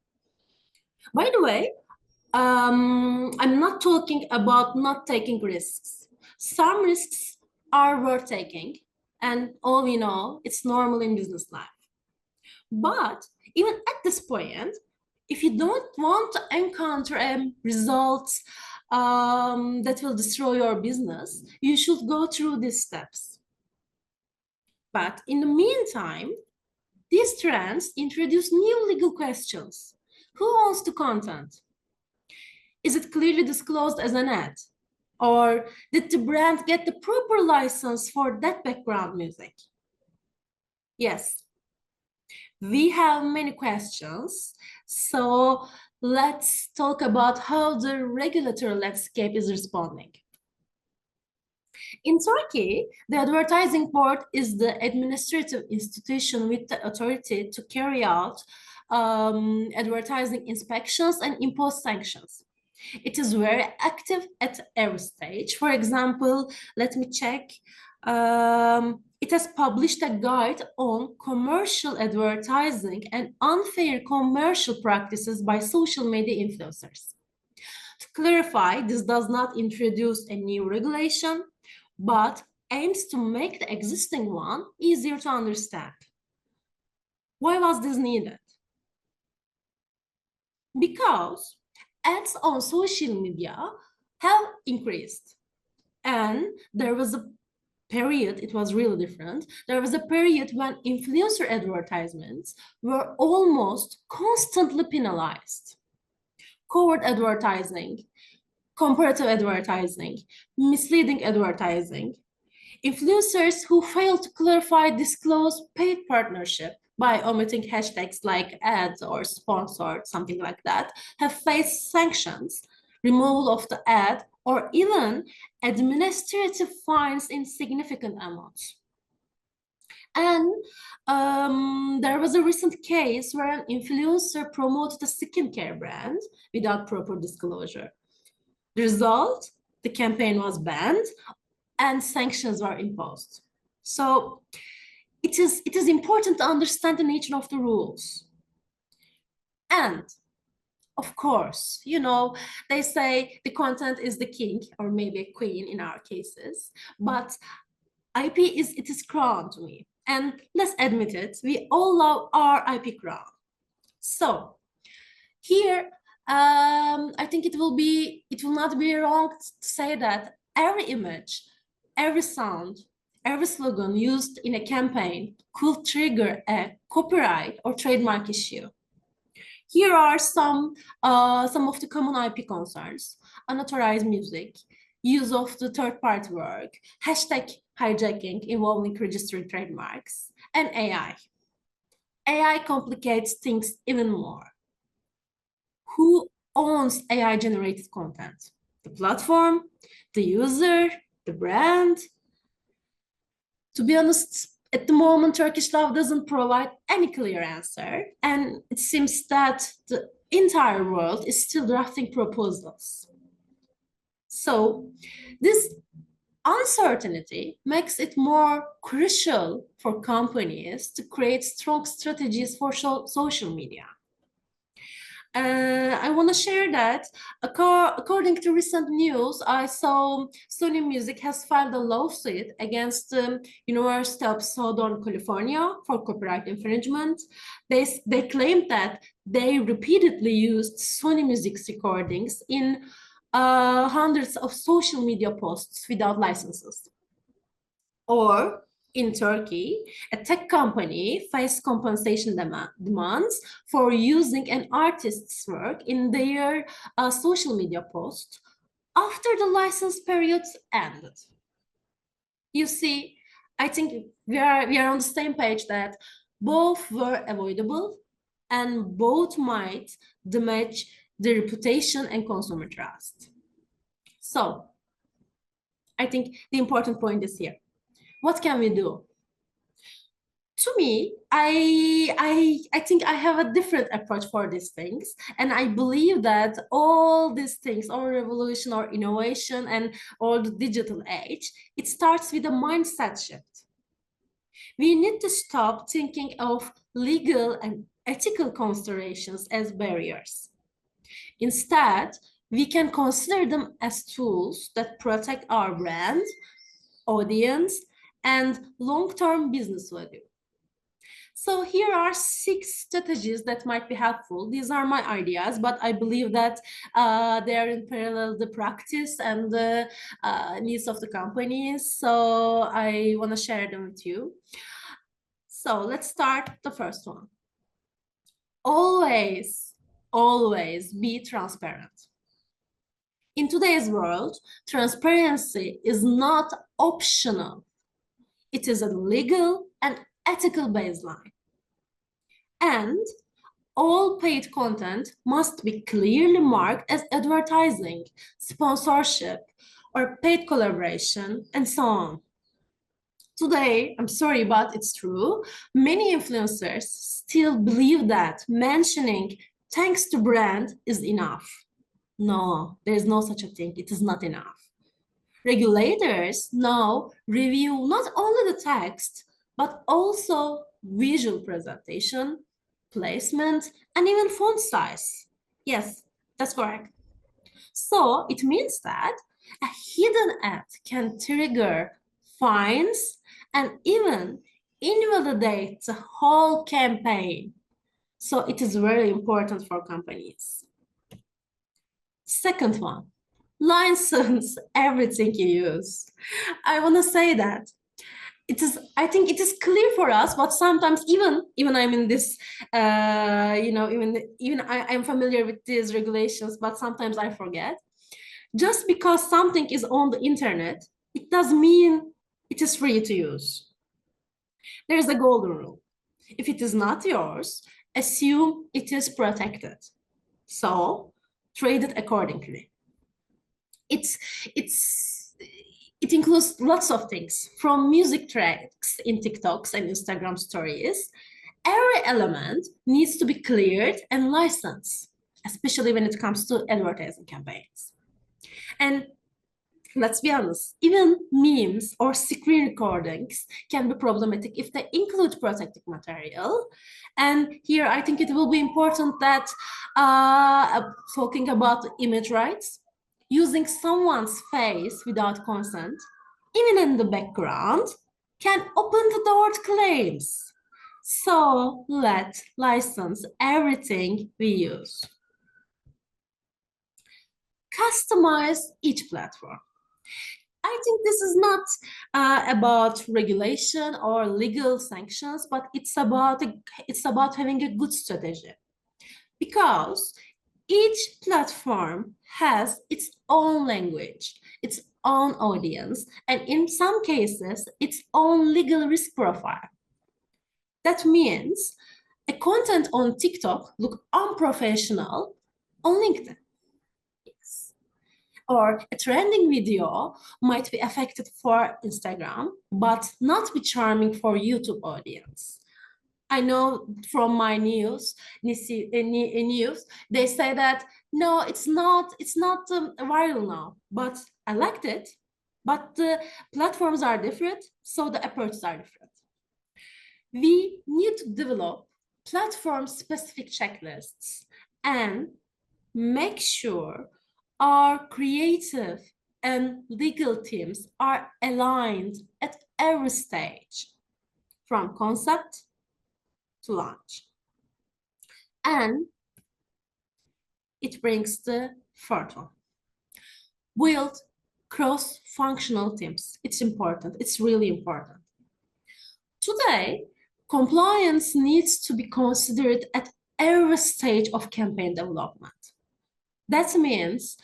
By the way, I'm not talking about not taking risks. Some risks are worth taking, and all we know, it's normal in business life. But even at this point, if you don't want to encounter results that will destroy your business, you should go through these steps. But in the meantime, these trends introduce new legal questions. Who owns the content? Is it clearly disclosed as an ad? Or did the brand get the proper license for that background music? Yes, we have many questions. So let's talk about how the regulatory landscape is responding. In Turkey, the advertising board is the administrative institution with the authority to carry out advertising inspections and impose sanctions. It is very active at every stage. For example, let me check. It has published a guide on commercial advertising and unfair commercial practices by social media influencers. To clarify, this does not introduce a new regulation, but aims to make the existing one easier to understand. Why was this needed? Because ads on social media have increased, and there was a period, it was really different. There was a period when influencer advertisements were almost constantly penalized. Covert advertising, comparative advertising, misleading advertising, influencers who fail to clarify disclose paid partnership by omitting hashtags like ads or sponsored, something like that, have faced sanctions, removal of the ad, or even administrative fines in significant amounts. And there was a recent case where an influencer promoted a skincare brand without proper disclosure. The result, the campaign was banned and sanctions were imposed. So it is important to understand the nature of the rules. And of course, you know, they say the content is the king, or maybe a queen in our cases, but IP it is crown to me. And let's admit it, we all love our IP crown. So here, I think it will not be wrong to say that every image, every sound, every slogan used in a campaign could trigger a copyright or trademark issue. Here are some of the common IP concerns: unauthorized music, use of the third-party work, hashtag hijacking involving registered trademarks, and AI. AI complicates things even more. Who owns AI-generated content? The platform, the user, the brand? To be honest, at the moment, Turkish law doesn't provide any clear answer, and it seems that the entire world is still drafting proposals. So this uncertainty makes it more crucial for companies to create strong strategies for social media. I want to share that according to recent news, I saw Sony Music has filed a lawsuit against the University of Southern California for copyright infringement. They claimed that they repeatedly used Sony Music's recordings in hundreds of social media posts without licenses. Or in Turkey, a tech company faced compensation demands for using an artist's work in their social media post after the license periods ended. You see, I think we are on the same page that both were avoidable and both might damage the reputation and consumer trust. So I think the important point is here. What can we do? To me, I think I have a different approach for these things. And I believe that all these things, or revolution or innovation and all the digital age, it starts with a mindset shift. We need to stop thinking of legal and ethical considerations as barriers. Instead, we can consider them as tools that protect our brand, audience, and long-term business value. So here are 6 strategies that might be helpful. These are my ideas, but I believe that they are in parallel the practice and the needs of the companies. So I want to share them with you. So let's start the first one. Always, always be transparent. In today's world, transparency is not optional. It is a legal and ethical baseline. And all paid content must be clearly marked as advertising, sponsorship, or paid collaboration, and so on. Today, I'm sorry, but it's true, many influencers still believe that mentioning thanks to brand is enough. No, there is no such a thing. It is not enough. Regulators now review not only the text, but also visual presentation, placement, and even font size. Yes, that's correct. So it means that a hidden ad can trigger fines and even invalidate the whole campaign. So it is very important for companies. Second one, license everything you use. I want to say that I think it is clear for us, but sometimes even I'm in this, even I'm familiar with these regulations, but sometimes I forget. Just because something is on the internet, it does mean it is free to use. There is a golden rule. If it is not yours, assume it is protected. So trade it accordingly. It includes lots of things, from music tracks in TikToks and Instagram stories. Every element needs to be cleared and licensed, especially when it comes to advertising campaigns. And let's be honest, even memes or screen recordings can be problematic if they include protected material. And here I think it will be important that talking about image rights, using someone's face without consent, even in the background, can open the door to claims. So let's license everything we use. Customize each platform. I think this is not about regulation or legal sanctions, but it's about having a good strategy, because each platform has its own language, its own audience, and in some cases, its own legal risk profile. That means a content on TikTok look unprofessional on LinkedIn. Yes. Or a trending video might be affected for Instagram, but not be charming for YouTube audience. I know from my news, they say that no, it's not viral now, but I liked it. But the platforms are different, so the approaches are different. We need to develop platform-specific checklists and make sure our creative and legal teams are aligned at every stage, from concept to launch. And it brings the third one. Build cross-functional teams. It's important. It's really important. Today, compliance needs to be considered at every stage of campaign development. That means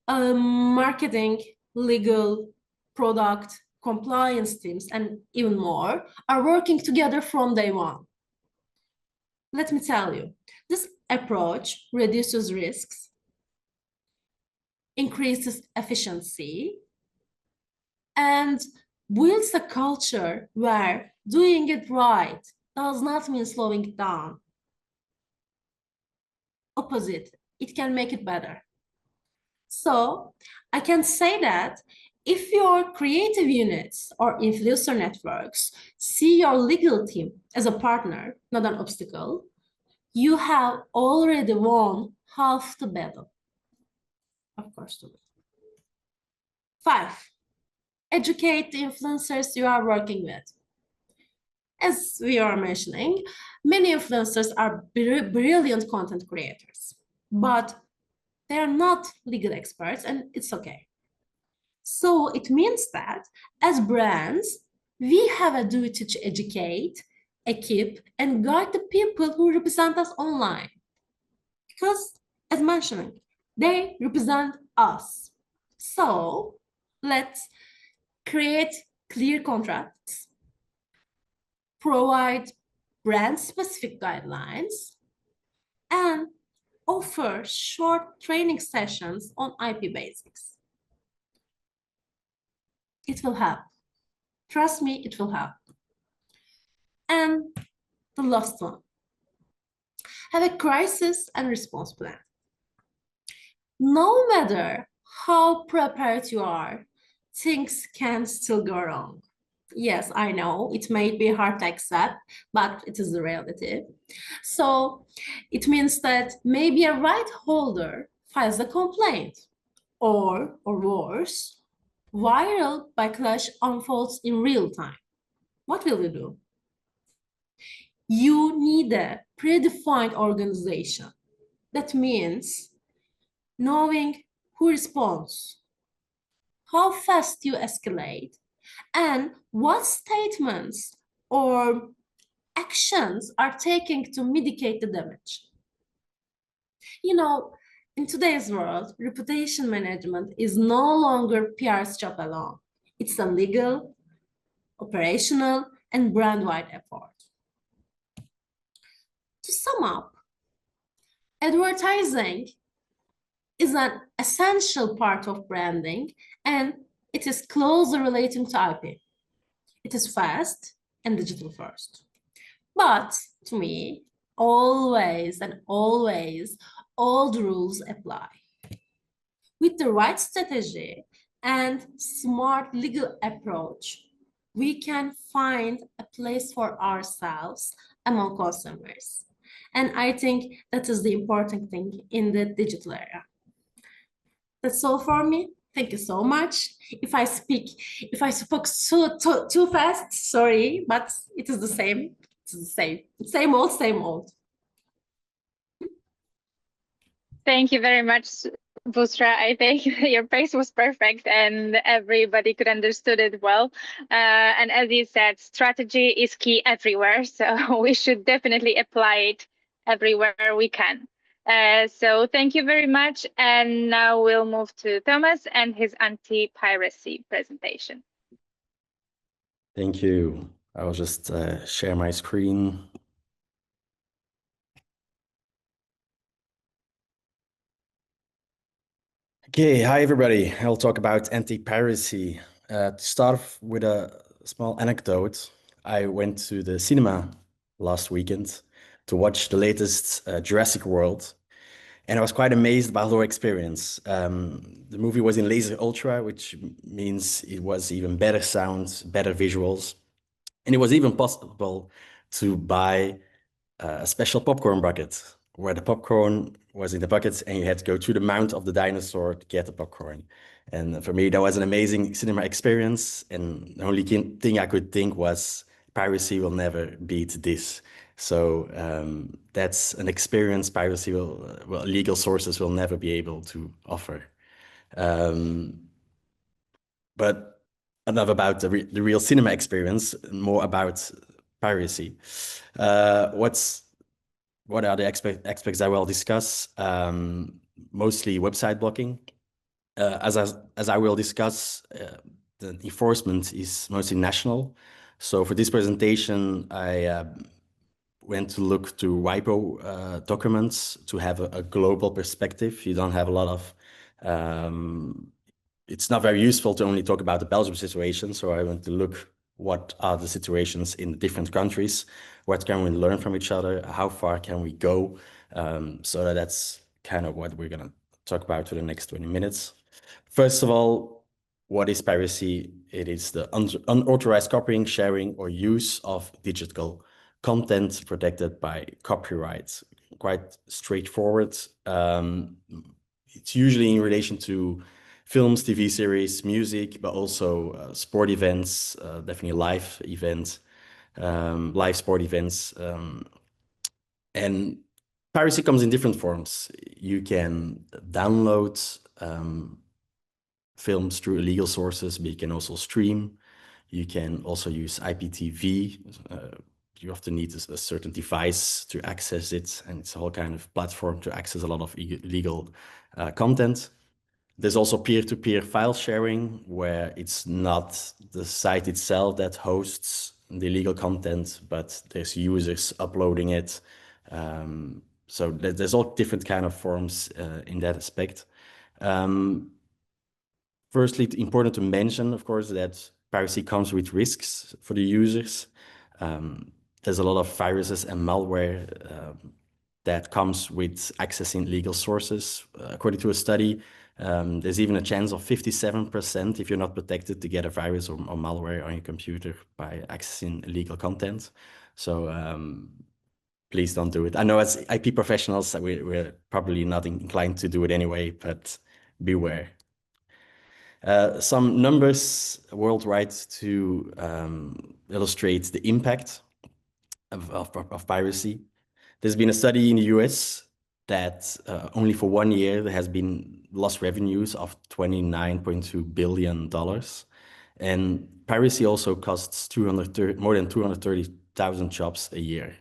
marketing, legal, product, compliance teams, and even more are working together from day one. Let me tell you, this approach reduces risks, increases efficiency, and builds a culture where doing it right does not mean slowing it down. Opposite, it can make it better. So I can say that if your creative units or influencer networks see your legal team as a partner, not an obstacle, you have already won half the battle. Of course. 5, educate the influencers you are working with. As we are mentioning, many influencers are brilliant content creators, but they are not legal experts, and it's okay. So it means that as brands, we have a duty to educate, equip, and guide the people who represent us online. Because, as mentioned, they represent us. So let's create clear contracts, provide brand-specific guidelines, and offer short training sessions on IP basics. It will help. Trust me, it will help. And the last one, have a crisis and response plan. No matter how prepared you are, things can still go wrong. Yes, I know it may be hard to accept, but it is the reality. So it means that maybe a right holder files a complaint, or worse, viral backlash unfolds in real time. What will you do? You need a predefined organization. That means knowing who responds, how fast you escalate, and what statements or actions are taken to mitigate the damage. You know, in today's world, reputation management is no longer PR's job alone. It's a legal, operational, and brand-wide effort. To sum up, advertising is an essential part of branding, and it is closely relating to IP. It is fast and digital first. But to me, always and always, all the rules apply. With the right strategy and smart legal approach, we can find a place for ourselves among consumers. And I think that is the important thing in the digital era. That's all for me. Thank you so much. If I spoke too fast, sorry, but it is the same. It's the same. Same old, same old. Thank you very much, Busra. I think your pace was perfect and everybody could understood it well. And as you said, strategy is key everywhere. So we should definitely apply it everywhere we can. So thank you very much. And now we'll move to Thomas and his anti-piracy presentation. Thank you. I will just share my screen. Okay, hi everybody. I'll talk about anti-piracy. To start off with a small anecdote, I went to the cinema last weekend to watch the latest Jurassic World, and I was quite amazed by the whole experience. The movie was in Laser Ultra, which means it was even better sound, better visuals, and it was even possible to buy a special popcorn bucket where the popcorn was in the bucket and you had to go to the mount of the dinosaur to get the popcorn. And for me, that was an amazing cinema experience. And the only thing I could think was piracy will never beat this. So that's an experience piracy legal sources will never be able to offer. But enough about the real cinema experience, more about piracy. What are the aspects I will discuss? Mostly website blocking. As I will discuss, the enforcement is mostly national. So for this presentation, I went to look to WIPO documents to have a global perspective. You don't have a lot of, it's not very useful to only talk about the Belgium situation. So I went to look what are the situations in different countries, what can we learn from each other, how far can we go? So that's kind of what we're gonna talk about for the next 20 minutes. First of all, what is piracy? It is the unauthorized copying, sharing, or use of digital content protected by copyright. Quite straightforward. It's usually in relation to films, TV series, music, but also sport events, definitely live events, live sport events. And piracy comes in different forms. You can download films through illegal sources, but you can also stream. You can also use IPTV. You often need a certain device to access it, and it's a whole kind of platform to access a lot of illegal content. There's also peer-to-peer file sharing, where it's not the site itself that hosts the illegal content, but there's users uploading it. So there's all different kind of forms in that aspect. Firstly, it's important to mention, of course, that piracy comes with risks for the users. There's a lot of viruses and malware that comes with accessing illegal sources. According to a study, there's even a chance of 57% if you're not protected to get a virus or malware on your computer by accessing illegal content. So please don't do it. I know as IP professionals, we're probably not inclined to do it anyway, but beware. Some numbers worldwide to illustrate the impact of piracy. There's been a study in the US that only for 1 year there has been lost revenues of $29.2 billion. And piracy also costs more than 230,000 jobs a year.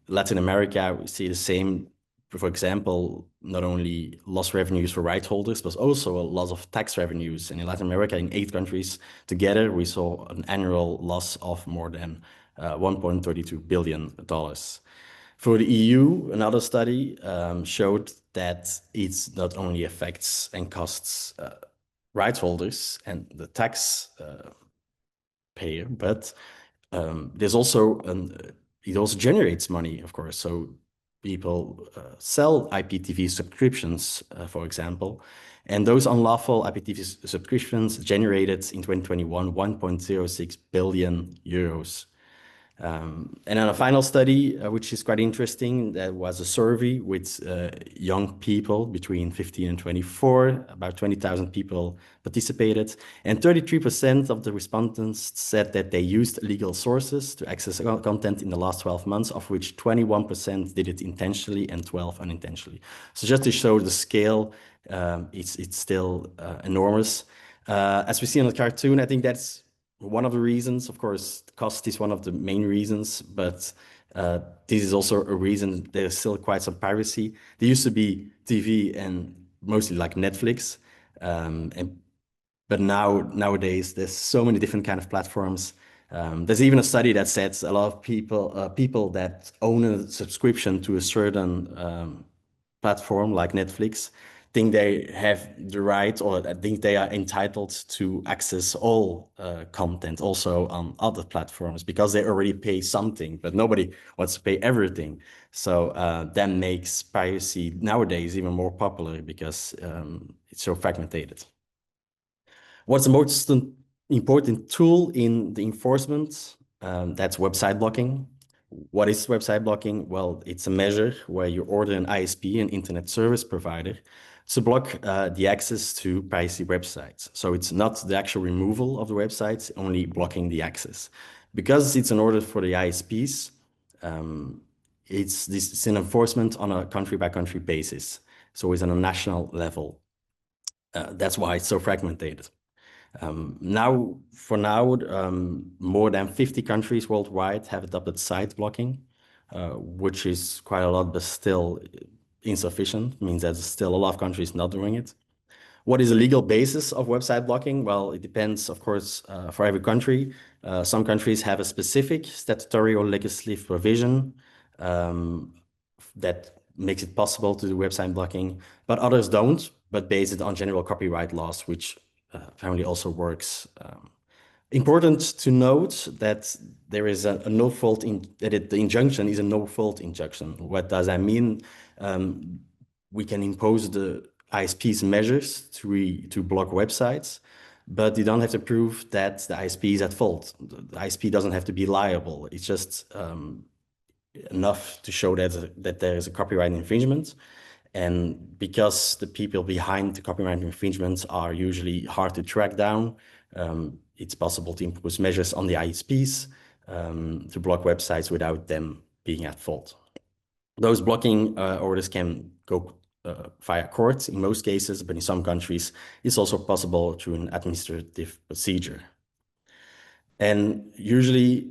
Latin America, we see the same. For example, not only lost revenues for right holders, but also a loss of tax revenues. And in Latin America, in 8 countries together, we saw an annual loss of more than $1.32 billion. For the EU, another study showed that it not only affects and costs right holders and the tax payer, but there's also it also generates money, of course. So people sell IPTV subscriptions, for example, and those unlawful IPTV subscriptions generated in 2021 1.06 billion euros. And then a final study, which is quite interesting, that was a survey with young people between 15 and 24. About 20,000 people participated, and 33% of the respondents said that they used illegal sources to access content in the last 12 months, of which 21% did it intentionally and 12% unintentionally. So just to show the scale, it's still enormous. As we see on the cartoon, I think that's one of the reasons. Of course, cost is one of the main reasons, but this is also a reason there's still quite some piracy. There used to be TV and mostly like Netflix, but nowadays there's so many different kind of platforms. There's even a study that says a lot of people that own a subscription to a certain platform like Netflix think they have the right, or I think they are entitled to access all content also on other platforms because they already pay something, but nobody wants to pay everything. So that makes piracy nowadays even more popular because it's so fragmented. What's the most important tool in the enforcement? That's website blocking. What is website blocking? Well, it's a measure where you order an ISP, an internet service provider, to block the access to piracy websites. So it's not the actual removal of the websites, only blocking the access. Because it's an order for the ISPs, it's an enforcement on a country-by-country basis. So it's on a national level. That's why it's so fragmented. Now, more than 50 countries worldwide have adopted site blocking, which is quite a lot, but still insufficient. It means there's still a lot of countries not doing it. What is the legal basis of website blocking? Well, it depends, of course, for every country. Some countries have a specific statutory or legislative provision that makes it possible to do website blocking, but others don't, but base it on general copyright laws, which apparently also works. Important to note that there is a no-fault the injunction is a no-fault injunction. What does that mean? We can impose the ISP's measures to block websites, but you don't have to prove that the ISP is at fault. The ISP doesn't have to be liable. It's just enough to show that there is a copyright infringement. And because the people behind the copyright infringements are usually hard to track down, it's possible to impose measures on the ISPs to block websites without them being at fault. Those blocking orders can go via courts in most cases, but in some countries, it's also possible through an administrative procedure. And usually,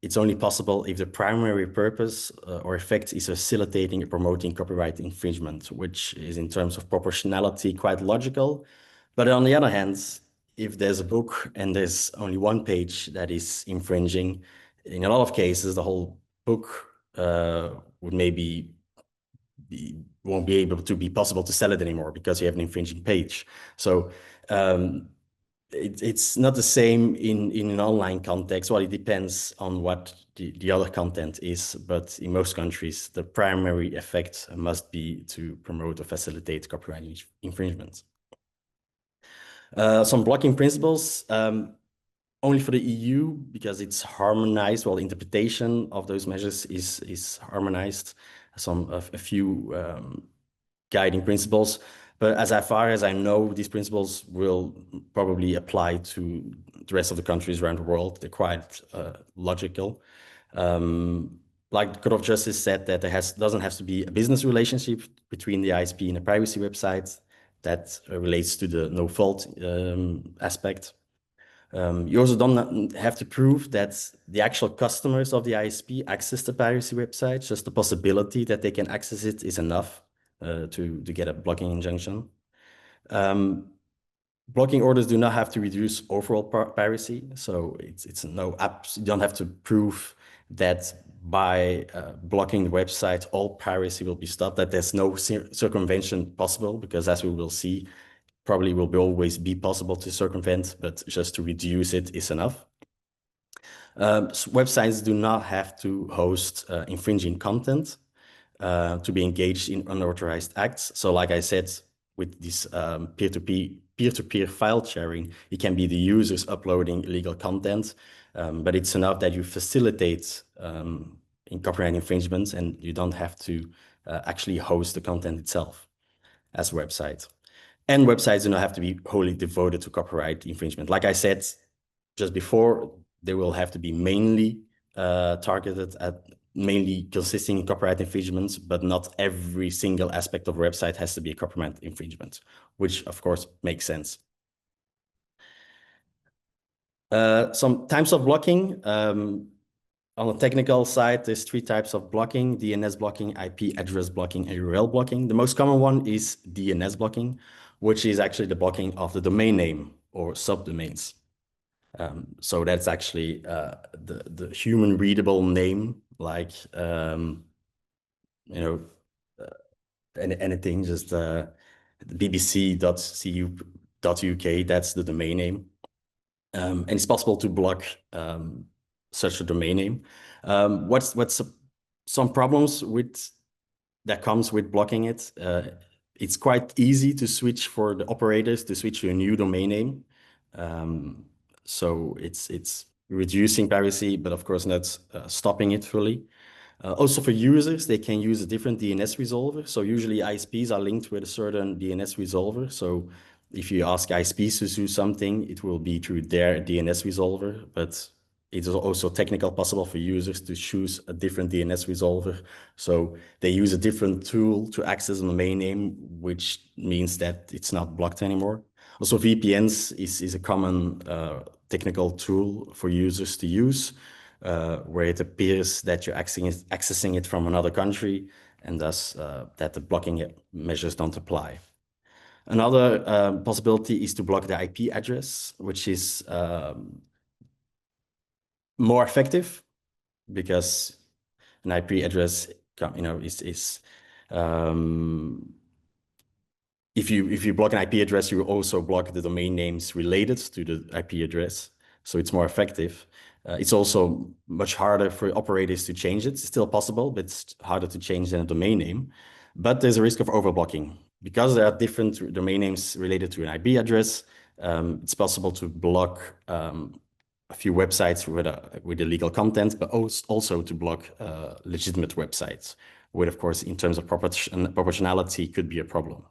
it's only possible if the primary purpose or effect is facilitating or promoting copyright infringement, which is in terms of proportionality quite logical. But on the other hand, if there's a book and there's only one page that is infringing, in a lot of cases, the whole book would maybe won't be able to be possible to sell it anymore because you have an infringing page. So it's not the same in an online context. Well, it depends on what the other content is, but in most countries, the primary effect must be to promote or facilitate copyright infringement. Some blocking principles, only for the EU, because it's harmonized. Well, interpretation of those measures is harmonized. A few guiding principles, but as far as I know, these principles will probably apply to the rest of the countries around the world. They're quite logical. Like the Court of Justice said, that there doesn't have to be a business relationship between the ISP and a privacy website. That relates to the no-fault aspect. You also don't have to prove that the actual customers of the ISP access the piracy website. Just the possibility that they can access it is enough to get a blocking injunction. Blocking orders do not have to reduce overall piracy. So it's no apps. You don't have to prove that by blocking the website, all piracy will be stopped, that there's no circumvention possible, because as we will see, probably will always be possible to circumvent, but just to reduce it is enough. Websites do not have to host infringing content to be engaged in unauthorized acts. So like I said, with this peer-to-peer file sharing, it can be the users uploading illegal content, but it's enough that you facilitate in copyright infringements, and you don't have to actually host the content itself as a website. And websites do not have to be wholly devoted to copyright infringement. Like I said just before, they will have to be mainly targeted at mainly consisting in copyright infringements, but not every single aspect of a website has to be a copyright infringement, which of course makes sense. Some types of blocking. On the technical side, there's 3 types of blocking: DNS blocking, IP address blocking, and URL blocking. The most common one is DNS blocking, which is actually the blocking of the domain name or subdomains. So that's actually the human readable name, like anything, just bbc.cu.uk, that's the domain name. And it's possible to block such a domain name. What's some problems that comes with blocking it? It's quite easy to switch for the operators to switch to a new domain name. So it's reducing piracy, but of course not stopping it fully. Also for users, they can use a different DNS resolver. So usually ISPs are linked with a certain DNS resolver. So if you ask ISPs to do something, it will be through their DNS resolver, but it is also technically possible for users to choose a different DNS resolver. So they use a different tool to access the domain name, which means that it's not blocked anymore. Also, VPNs is a common technical tool for users to use, where it appears that you're accessing it from another country, and thus that the blocking measures don't apply. Another possibility is to block the IP address, which is more effective, because an IP address, is if you block an IP address, you also block the domain names related to the IP address. So it's more effective. It's also much harder for operators to change it. It's still possible, but it's harder to change than a domain name. But there's a risk of overblocking. Because there are different domain names related to an IP address, it's possible to block a few websites with illegal content, but also to block legitimate websites, which of course, in terms of proportionality, could be a problem.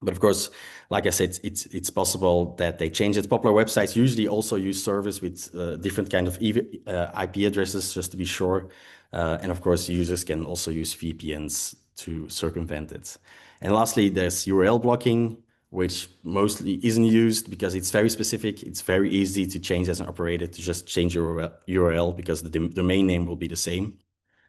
But of course, like I said, it's possible that they change it. Popular websites usually also use servers with different kind of IP addresses, just to be sure. And of course, users can also use VPNs to circumvent it. And lastly, there's URL blocking, which mostly isn't used because it's very specific. It's very easy to change as an operator, to just change your URL because the domain name will be the same.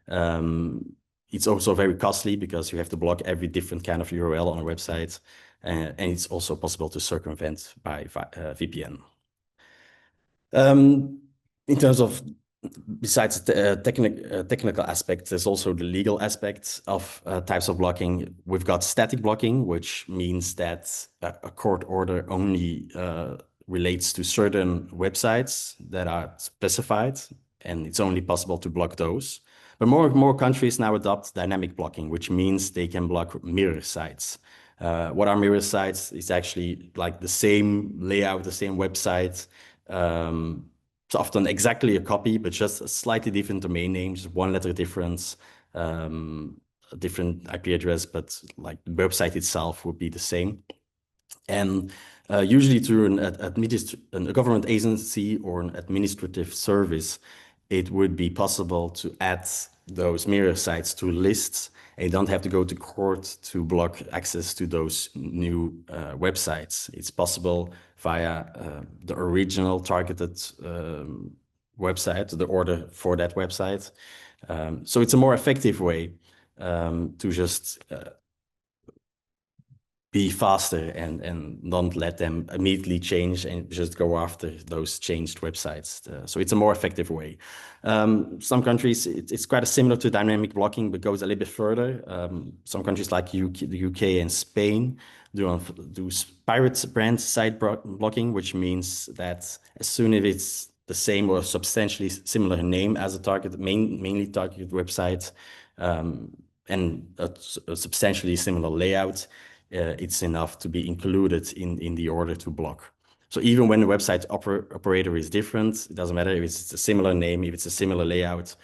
It's also very costly because you have to block every different kind of URL on a website. And it's also possible to circumvent by VPN. In terms of besides the technical aspects, there's also the legal aspects of types of blocking. We've got static blocking, which means that a court order only relates to certain websites that are specified, and it's only possible to block those. But more and more countries now adopt dynamic blocking, which means they can block mirror sites. What are mirror sites? It's actually like the same layout, the same website. It's often exactly a copy, but just a slightly different domain name, just one letter difference, a different IP address, but like the website itself would be the same. And usually through a government agency or an administrative service, it would be possible to add those mirror sites to lists. And you don't have to go to court to block access to those new websites. It's possible via the original targeted website, the order for that website. So it's a more effective way to just be faster and don't let them immediately change and just go after those changed websites. So it's a more effective way. Some countries, it's quite similar to dynamic blocking, but goes a little bit further. Some countries like the UK and Spain do pirate brand site blocking, which means that as soon as it's the same or substantially similar name as a mainly targeted website, and a substantially similar layout, it's enough to be included in the order to block. So even when the website operator is different, it doesn't matter if it's a similar name, if it's a similar layout,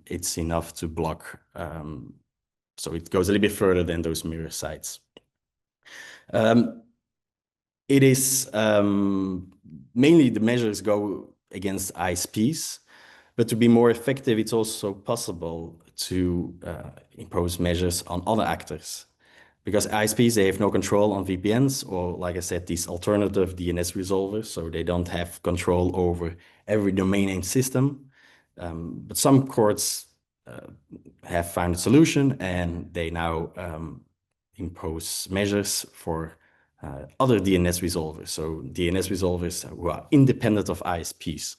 it's enough to block. So it goes a little bit further than those mirror sites. It is mainly the measures go against ISPs, but to be more effective, it's also possible to impose measures on other actors. Because ISPs, they have no control on VPNs or, like I said, these alternative DNS resolvers, so they don't have control over every domain name system. But some courts have found a solution, and they now impose measures for other DNS resolvers. So DNS resolvers who are independent of ISPs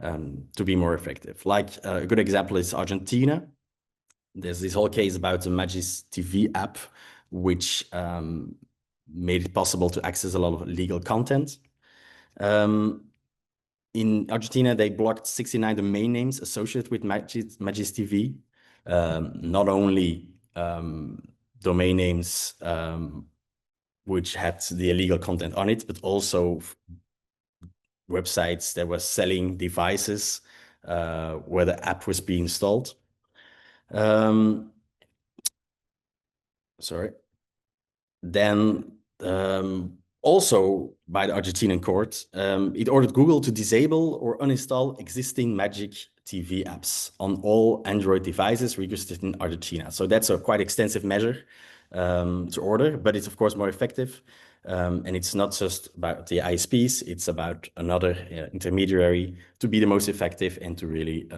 to be more effective. Like a good example is Argentina. There's this whole case about the Magis TV app, which made it possible to access a lot of illegal content. In Argentina, they blocked 69 domain names associated with Magis TV. Not only domain names which had the illegal content on it, but also websites that were selling devices where the app was being installed. Sorry. Then also by the Argentinian court, it ordered Google to disable or uninstall existing Magic TV apps on all Android devices registered in Argentina. So that's a quite extensive measure to order, but it's of course more effective. And it's not just about the ISPs, it's about another intermediary to be the most effective and to really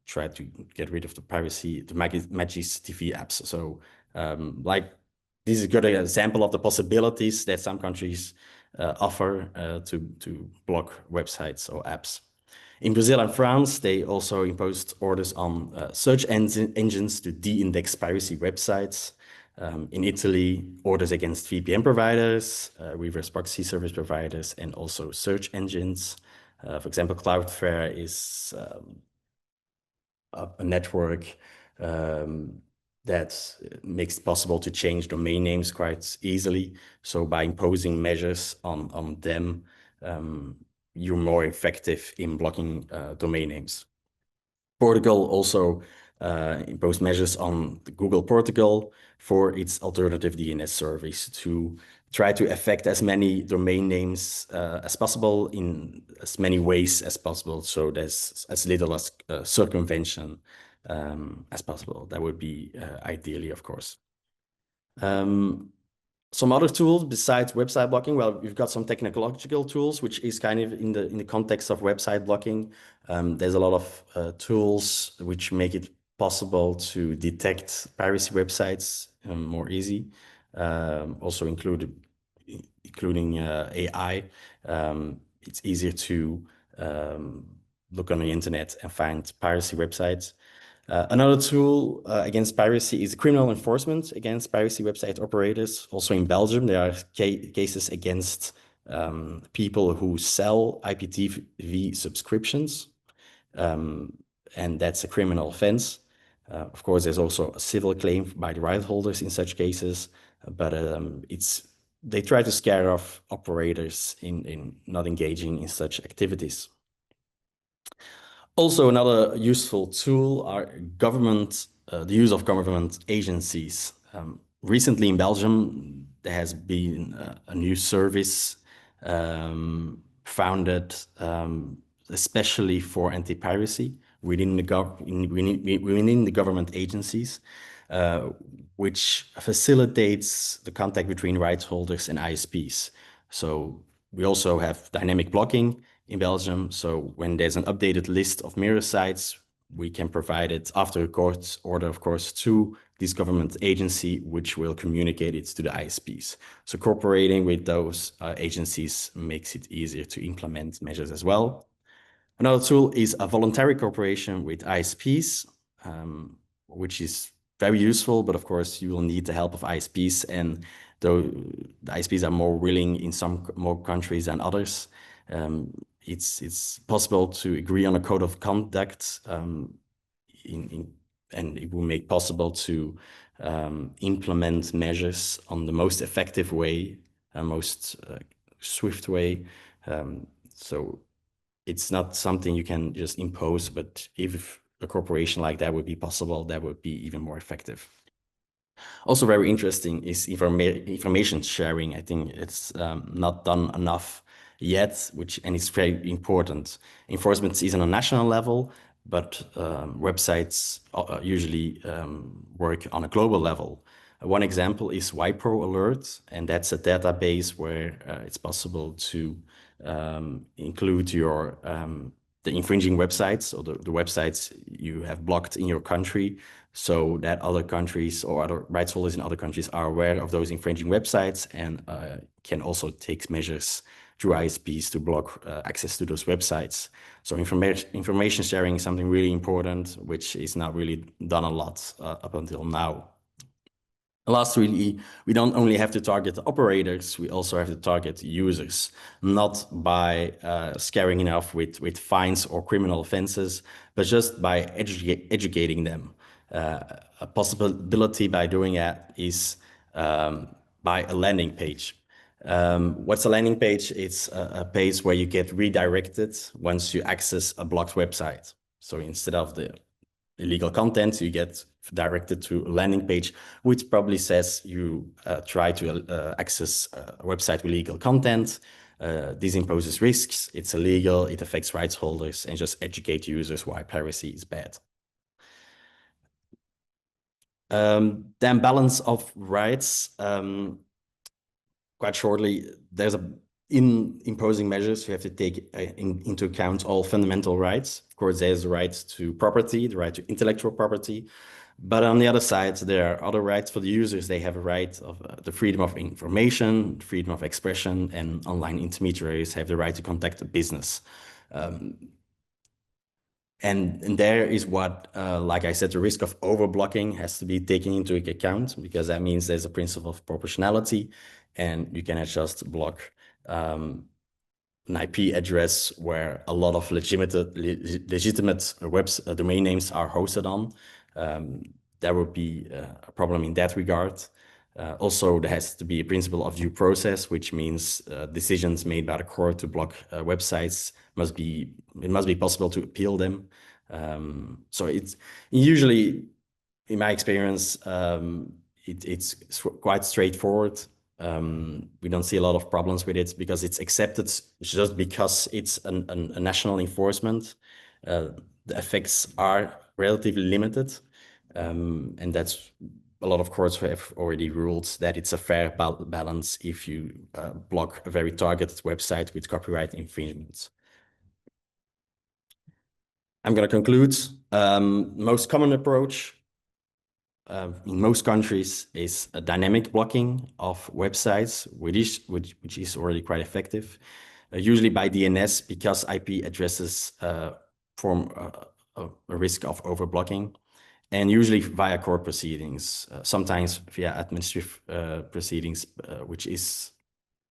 try to get rid of the piracy, the Magis TV apps. So like, this is a good example of the possibilities that some countries offer to block websites or apps. In Brazil and France, they also imposed orders on search engines to de-index piracy websites. In Italy, orders against VPN providers, reverse proxy service providers, and also search engines. For example, Cloudflare is a network that makes it possible to change domain names quite easily. So by imposing measures on them, you're more effective in blocking domain names. Portugal also imposed measures on the Google Portugal for its alternative DNS service to try to affect as many domain names as possible in as many ways as possible. So there's as little as circumvention as possible. That would be ideally, of course. Some other tools besides website blocking, well, we've got some technological tools, which is kind of in the context of website blocking. There's a lot of tools which make it possible to detect piracy websites more easy. Also including AI. It's easier to look on the internet and find piracy websites. Another tool against piracy is criminal enforcement against piracy website operators. Also in Belgium, there are cases against people who sell IPTV subscriptions, and that's a criminal offense. Of course, there's also a civil claim by the right holders in such cases, but they try to scare off operators in not engaging in such activities. Also, another useful tool are the use of government agencies. Recently in Belgium, there has been a new service founded especially for anti-piracy within the government agencies, which facilitates the contact between rights holders and ISPs. So we also have dynamic blocking in Belgium. So when there's an updated list of mirror sites, we can provide it after a court order, of course, to this government agency, which will communicate it to the ISPs. So cooperating with those agencies makes it easier to implement measures as well. Another tool is a voluntary cooperation with ISPs, which is very useful, but of course you will need the help of ISPs, and though the ISPs are more willing in some more countries than others, it's possible to agree on a code of conduct, and it will make possible to implement measures on the most effective way, most swift way. So it's not something you can just impose, but if a corporation like that would be possible, that would be even more effective. Also very interesting is information sharing. I think it's not done enough yet, and it's very important. Enforcement is on a national level, but websites usually work on a global level. One example is YPro Alert, and that's a database where it's possible to include the infringing websites, or the websites you have blocked in your country, so that other countries or other rights holders in other countries are aware of those infringing websites and can also take measures through ISPs to block access to those websites. So information sharing is something really important, which is not really done a lot up until now. Lastly, we don't only have to target the operators, we also have to target users, not by scaring enough with fines or criminal offenses, but just by educating them. A possibility by doing that is by a landing page. What's a landing page? It's a page where you get redirected once you access a blocked website. So instead of the illegal content, you get directed to a landing page, which probably says you try to access a website with illegal content. This imposes risks, it's illegal, it affects rights holders, and just educate users why piracy is bad. Then balance of rights. Quite shortly, in imposing measures, you have to take into account all fundamental rights. Of course, there's the right to property, the right to intellectual property. But on the other side, there are other rights for the users. They have a right of the freedom of information, freedom of expression, and online intermediaries have the right to conduct a business. And there is what, like I said, the risk of overblocking has to be taken into account, because that means there's a principle of proportionality, and you cannot just block an IP address where a lot of legitimate domain names are hosted on. There would be a problem in that regard. Also, there has to be a principle of due process, which means decisions made by the court to block websites must be possible to appeal them. So it's usually, in my experience, it's quite straightforward. We don't see a lot of problems with it because it's accepted just because it's a national enforcement. The effects are relatively limited, and that's a lot of courts have already ruled that it's a fair balance if you block a very targeted website with copyright infringements. I'm going to conclude. Most common approach in most countries is a dynamic blocking of websites, which is already quite effective, usually by DNS, because IP addresses form a risk of overblocking, and usually via court proceedings, sometimes via administrative proceedings, which is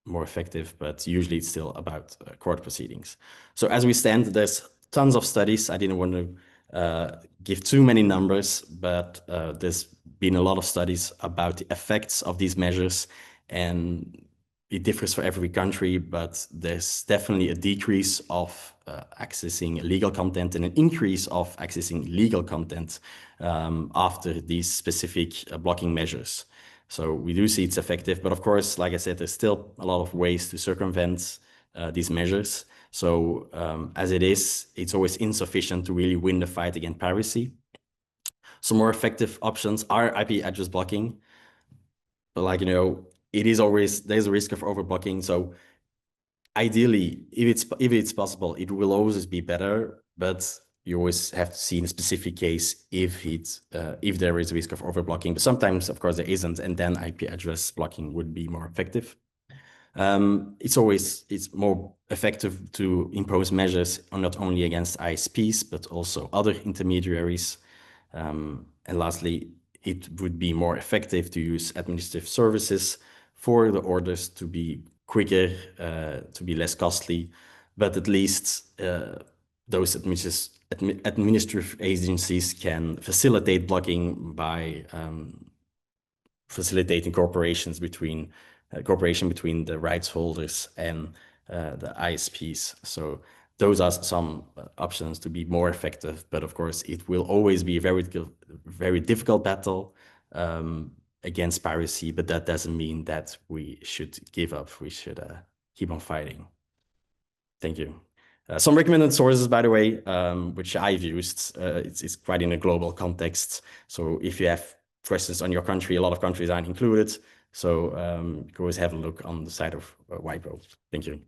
more effective, but usually it's still about court proceedings. So as we stand, there's tons of studies. I didn't want to give too many numbers, but there's been a lot of studies about the effects of these measures, and it differs for every country, but there's definitely a decrease of accessing illegal content and an increase of accessing legal content after these specific blocking measures. So we do see it's effective, but of course, like I said, there's still a lot of ways to circumvent these measures. So as it is, it's always insufficient to really win the fight against piracy. Some more effective options are IP address blocking, but like, you know, it is always, there's a risk of overblocking. So ideally, if it's possible, it will always be better, but you always have to see in a specific case if there is a risk of overblocking. But sometimes, of course, there isn't, and then IP address blocking would be more effective. It's more effective to impose measures not only against ISPs, but also other intermediaries. And lastly, it would be more effective to use administrative services for the orders to be quicker, to be less costly, but at least those administrative agencies can facilitate blocking by facilitating cooperation between the rights holders and the ISPs. So those are some options to be more effective, but of course it will always be a very difficult battle against piracy, but that doesn't mean that we should give up. We should keep on fighting. Thank you. Some recommended sources, by the way, which I've used, it's quite in a global context. So if you have questions on your country, a lot of countries aren't included. So you can always have a look on the side of WIPO. Thank you.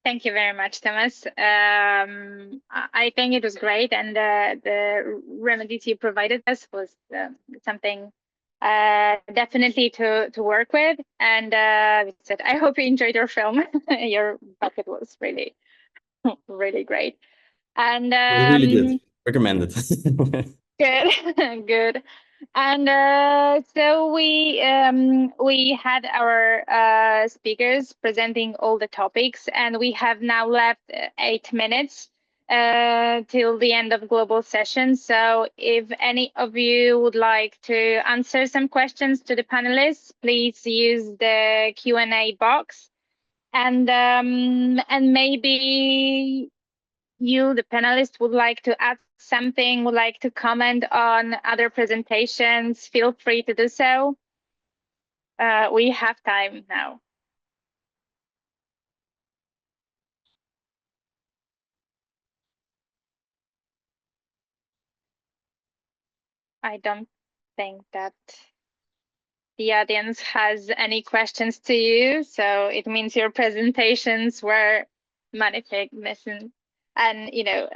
Thank you very much, Thomas. I think it was great, and the remedies you provided us was something definitely to work with. And I hope you enjoyed your film. Your bucket was really, really great. And really good. Recommended. Good, good. And so we had our speakers presenting all the topics, and we have now left 8 minutes till the end of global session. So if any of you would like to answer some questions to the panelists, please use the Q&A box, and maybe you, the panelists, would like to add something, would like to comment on other presentations, feel free to do so. We have time now. I don't think that the audience has any questions to you, so it means your presentations were magnificent, and you know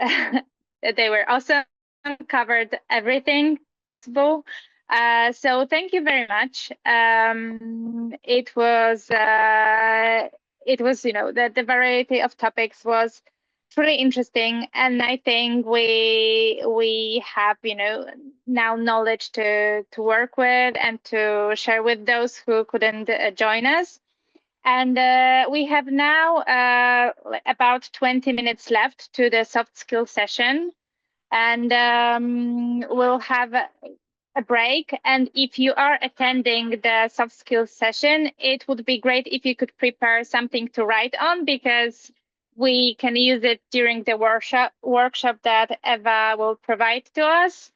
they were awesome, covered everything possible. So thank you very much. It was you know, the variety of topics was really interesting, and I think we have, you know, now knowledge to work with and to share with those who couldn't join us. And we have now about 20 minutes left to the soft skill session, and we'll have a break. And if you are attending the soft skills session, it would be great if you could prepare something to write on, because we can use it during the workshop that Eva will provide to us.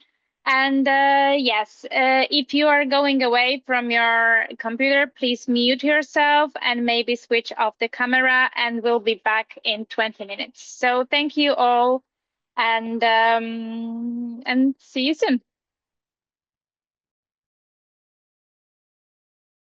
And yes, if you are going away from your computer, please mute yourself and maybe switch off the camera, and we'll be back in 20 minutes. So thank you all, and see you soon.